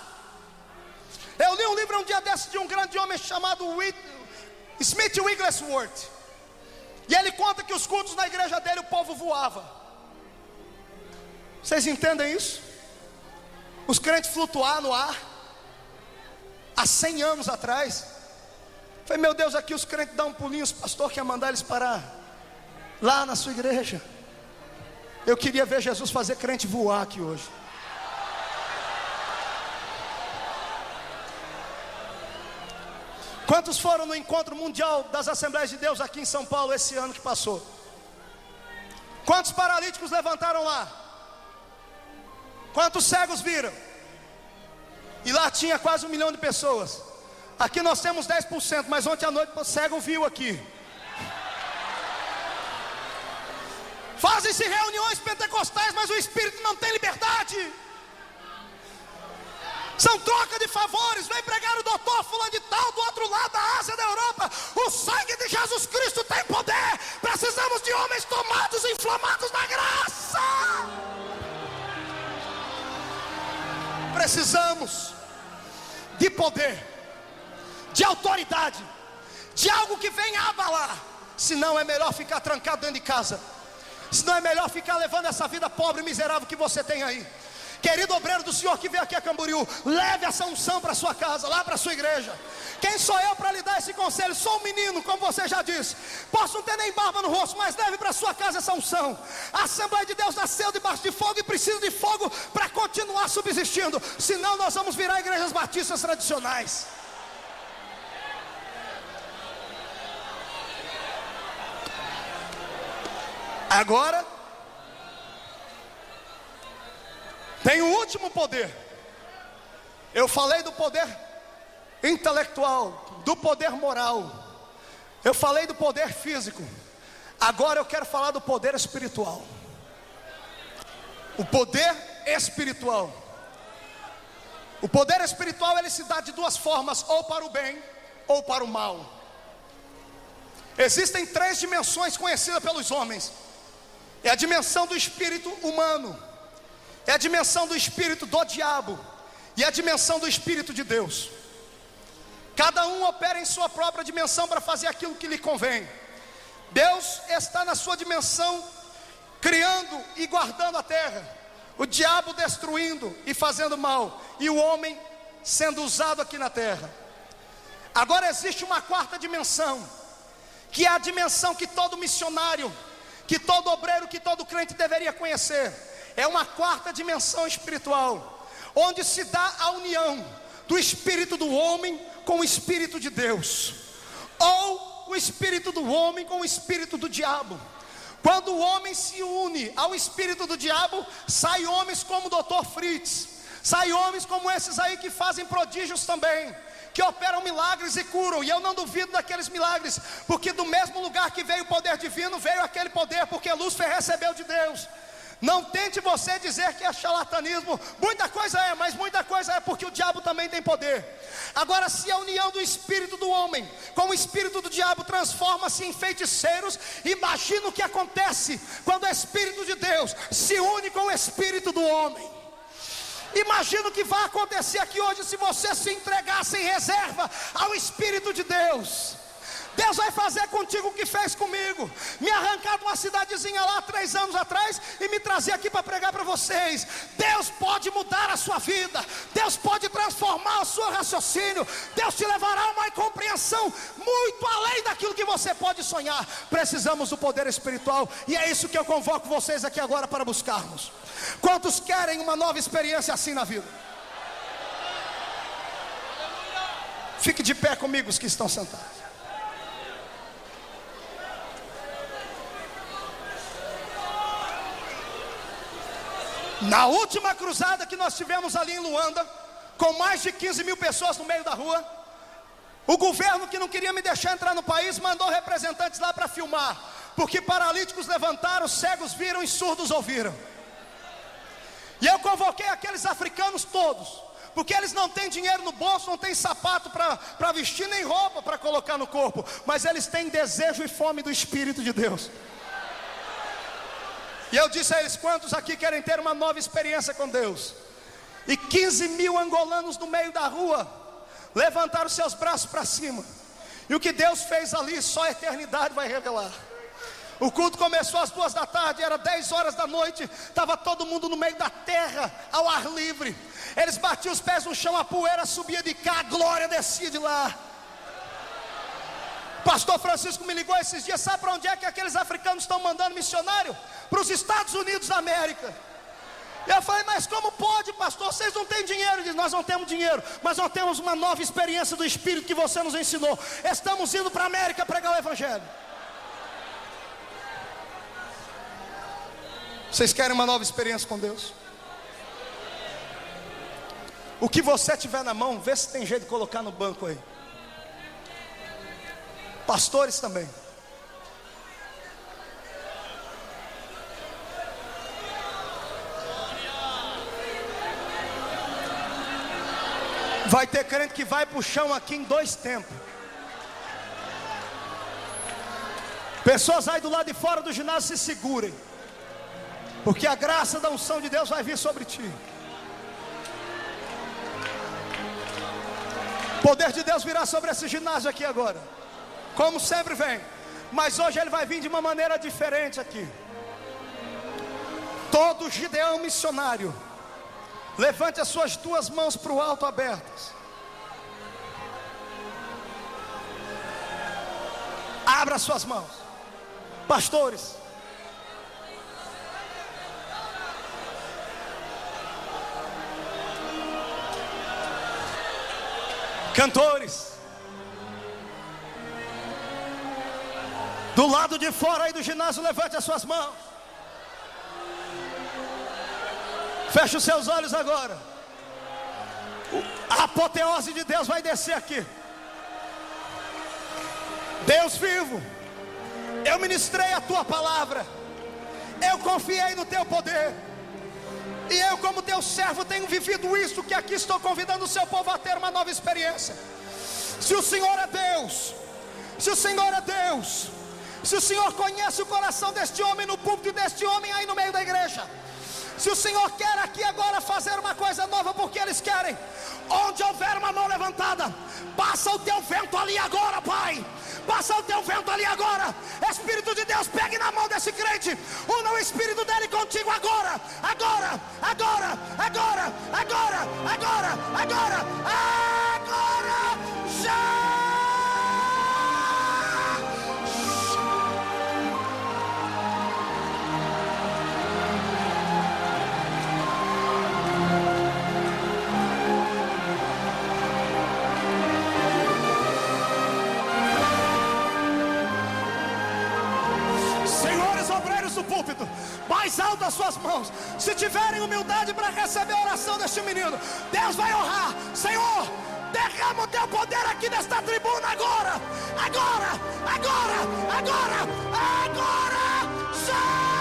Eu li um livro um dia desse de um grande homem chamado Smith Wigglesworth. E ele conta que os cultos na igreja dele, o povo voava. Vocês entendem isso? Os crentes flutuar no ar. Há 100 anos atrás. Falei, meu Deus, aqui os crentes dão um pulinho, o pastor quer mandar eles parar lá na sua igreja. Eu queria ver Jesus fazer crente voar aqui hoje. Quantos foram no encontro mundial das Assembleias de Deus aqui em São Paulo esse ano que passou? Quantos paralíticos levantaram lá? Quantos cegos viram? E lá tinha quase 1 milhão de pessoas. Aqui nós temos 10%, mas ontem à noite o cego viu aqui. Fazem-se reuniões pentecostais, mas o Espírito não tem liberdade. São troca de favores. Vem pregar o doutor fulano de tal do outro lado da Ásia, da Europa. O sangue de Jesus Cristo tem poder. Precisamos de homens tomados e inflamados na graça. Precisamos de poder, de autoridade, de algo que venha abalar. Senão é melhor ficar trancado dentro de casa. Senão é melhor ficar levando essa vida pobre e miserável que você tem aí. Querido obreiro do Senhor que veio aqui a Camboriú, leve essa unção para sua casa, lá para sua igreja. Quem sou eu para lhe dar esse conselho? Sou um menino, como você já disse. Posso não ter nem barba no rosto, mas leve para sua casa essa unção. A Assembleia de Deus nasceu debaixo de fogo e precisa de fogo para continuar subsistindo. Senão nós vamos virar igrejas batistas tradicionais. Agora tem o último poder. Eu falei do poder intelectual, do poder moral, eu falei do poder físico. Agora eu quero falar do poder espiritual. O poder espiritual. O poder espiritual ele se dá de duas formas, ou para o bem ou para o mal. Existem três dimensões conhecidas pelos homens. É a dimensão do espírito humano, é a dimensão do espírito do diabo e a dimensão do espírito de Deus. Cada um opera em sua própria dimensão para fazer aquilo que lhe convém. Deus está na sua dimensão, criando e guardando a terra. O diabo destruindo e fazendo mal, e o homem sendo usado aqui na terra. Agora existe uma quarta dimensão, que é a dimensão que todo missionário, que todo obreiro, que todo crente deveria conhecer. É uma quarta dimensão espiritual, onde se dá a união do espírito do homem com o espírito de Deus, ou o espírito do homem com o espírito do diabo. Quando o homem se une ao espírito do diabo, sai homens como o Dr. Fritz, sai homens como esses aí que fazem prodígios também, que operam milagres e curam. E eu não duvido daqueles milagres, porque do mesmo lugar que veio o poder divino, veio aquele poder, porque Lúcifer recebeu de Deus. Não tente você dizer que é charlatanismo. Muita coisa é, mas muita coisa é porque o diabo também tem poder. Agora, se a união do espírito do homem com o espírito do diabo transforma-se em feiticeiros, imagina o que acontece quando o espírito de Deus se une com o espírito do homem. Imagina o que vai acontecer aqui hoje se você se entregar sem reserva ao Espírito de Deus. Deus vai fazer contigo o que fez comigo, me arrancar de uma cidadezinha lá 3 anos atrás e me trazer aqui para pregar para vocês. Deus pode mudar a sua vida, Deus pode transformar o seu raciocínio, Deus te levará a uma compreensão muito além daquilo que você pode sonhar. Precisamos do poder espiritual, e é isso que eu convoco vocês aqui agora para buscarmos. Quantos querem uma nova experiência assim na vida? Fique de pé comigo os que estão sentados. Na última cruzada que nós tivemos ali em Luanda, com mais de 15 mil pessoas no meio da rua, o governo, que não queria me deixar entrar no país, mandou representantes lá para filmar, porque paralíticos levantaram, cegos viram e surdos ouviram. E eu convoquei aqueles africanos todos, porque eles não têm dinheiro no bolso, não têm sapato para vestir, nem roupa para colocar no corpo, mas eles têm desejo e fome do Espírito de Deus. E eu disse a eles: quantos aqui querem ter uma nova experiência com Deus? E 15 mil angolanos no meio da rua levantaram seus braços para cima. E o que Deus fez ali, só a eternidade vai revelar. O culto começou às 2 da tarde, era 10 horas da noite, estava todo mundo no meio da terra, ao ar livre. Eles batiam os pés no chão, a poeira subia de cá, a glória descia de lá. Pastor Francisco me ligou esses dias: sabe para onde é que aqueles africanos estão mandando missionário? Para os Estados Unidos da América. E eu falei: mas como pode, pastor? Vocês não têm dinheiro. Ele disse: nós não temos dinheiro, mas nós temos uma nova experiência do Espírito que você nos ensinou. Estamos indo para a América pregar o Evangelho. Vocês querem uma nova experiência com Deus? O que você tiver na mão, vê se tem jeito de colocar no banco aí. Pastores também. Vai ter crente que vai para o chão aqui em 2 tempos. Pessoas aí do lado de fora do ginásio se segurem, porque a graça da unção de Deus vai vir sobre ti. O poder de Deus virá sobre esse ginásio aqui agora, como sempre vem. Mas hoje ele vai vir de uma maneira diferente aqui. Todo Gideão missionário, levante as suas 2 mãos para o alto abertas. Abra as suas mãos. Pastores, cantores, do lado de fora aí do ginásio, levante as suas mãos. Feche os seus olhos agora. A apoteose de Deus vai descer aqui. Deus vivo, eu ministrei a tua palavra, eu confiei no teu poder, e eu, como teu servo, tenho vivido isso que aqui estou convidando o seu povo a ter uma nova experiência. Se o Senhor é Deus, se o Senhor é Deus, se o Senhor conhece o coração deste homem no púlpito deste homem aí no meio da igreja, se o Senhor quer aqui agora fazer uma coisa nova, porque eles querem, onde houver uma mão levantada, passa o teu vento ali agora, Pai. Passa o teu vento ali agora. Espírito de Deus, pegue na mão desse crente, una o espírito dele contigo agora. Agora, agora, agora, agora, agora, agora, agora, já. Do púlpito, mais alto as suas mãos. Se tiverem humildade para receber a oração deste menino, Deus vai honrar. Senhor, derrama o teu poder aqui nesta tribuna agora, agora, agora, agora, agora, já.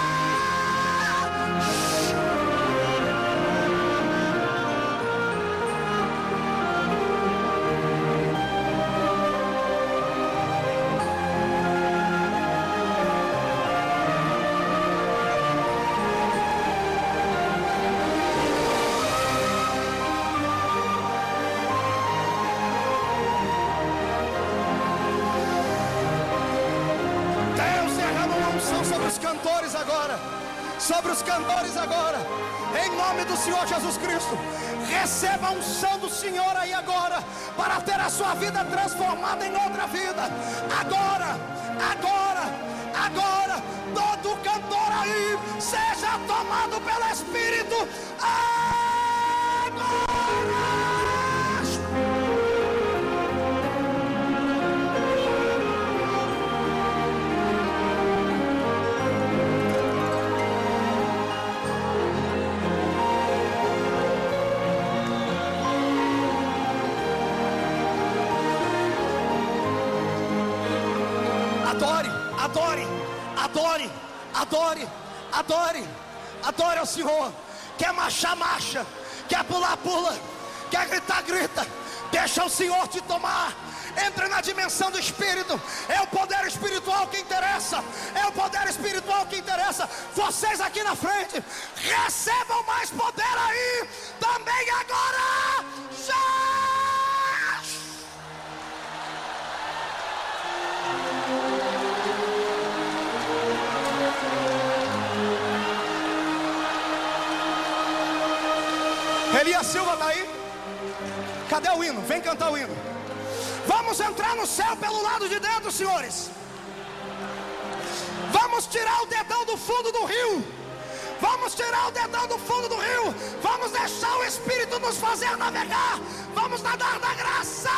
Sobre os cantores agora, em nome do Senhor Jesus Cristo, receba a unção do Senhor aí agora, para ter a sua vida transformada em outra vida. Agora, agora, agora, todo cantor aí seja tomado pelo Espírito. Agora. Adore, adore, adore, adore, adore ao Senhor. Quer marchar, marcha. Quer pular, pula. Quer gritar, grita. Deixa o Senhor te tomar. Entre na dimensão do Espírito. É o poder espiritual que interessa. É o poder espiritual que interessa. Vocês aqui na frente, recebam mais poder aí também agora. Já! Elias Silva está aí? Cadê o hino? Vem cantar o hino. Vamos entrar no céu pelo lado de dentro, senhores. Vamos tirar o dedão do fundo do rio. Vamos tirar o dedão do fundo do rio. Vamos deixar o Espírito nos fazer navegar. Vamos nadar na graça.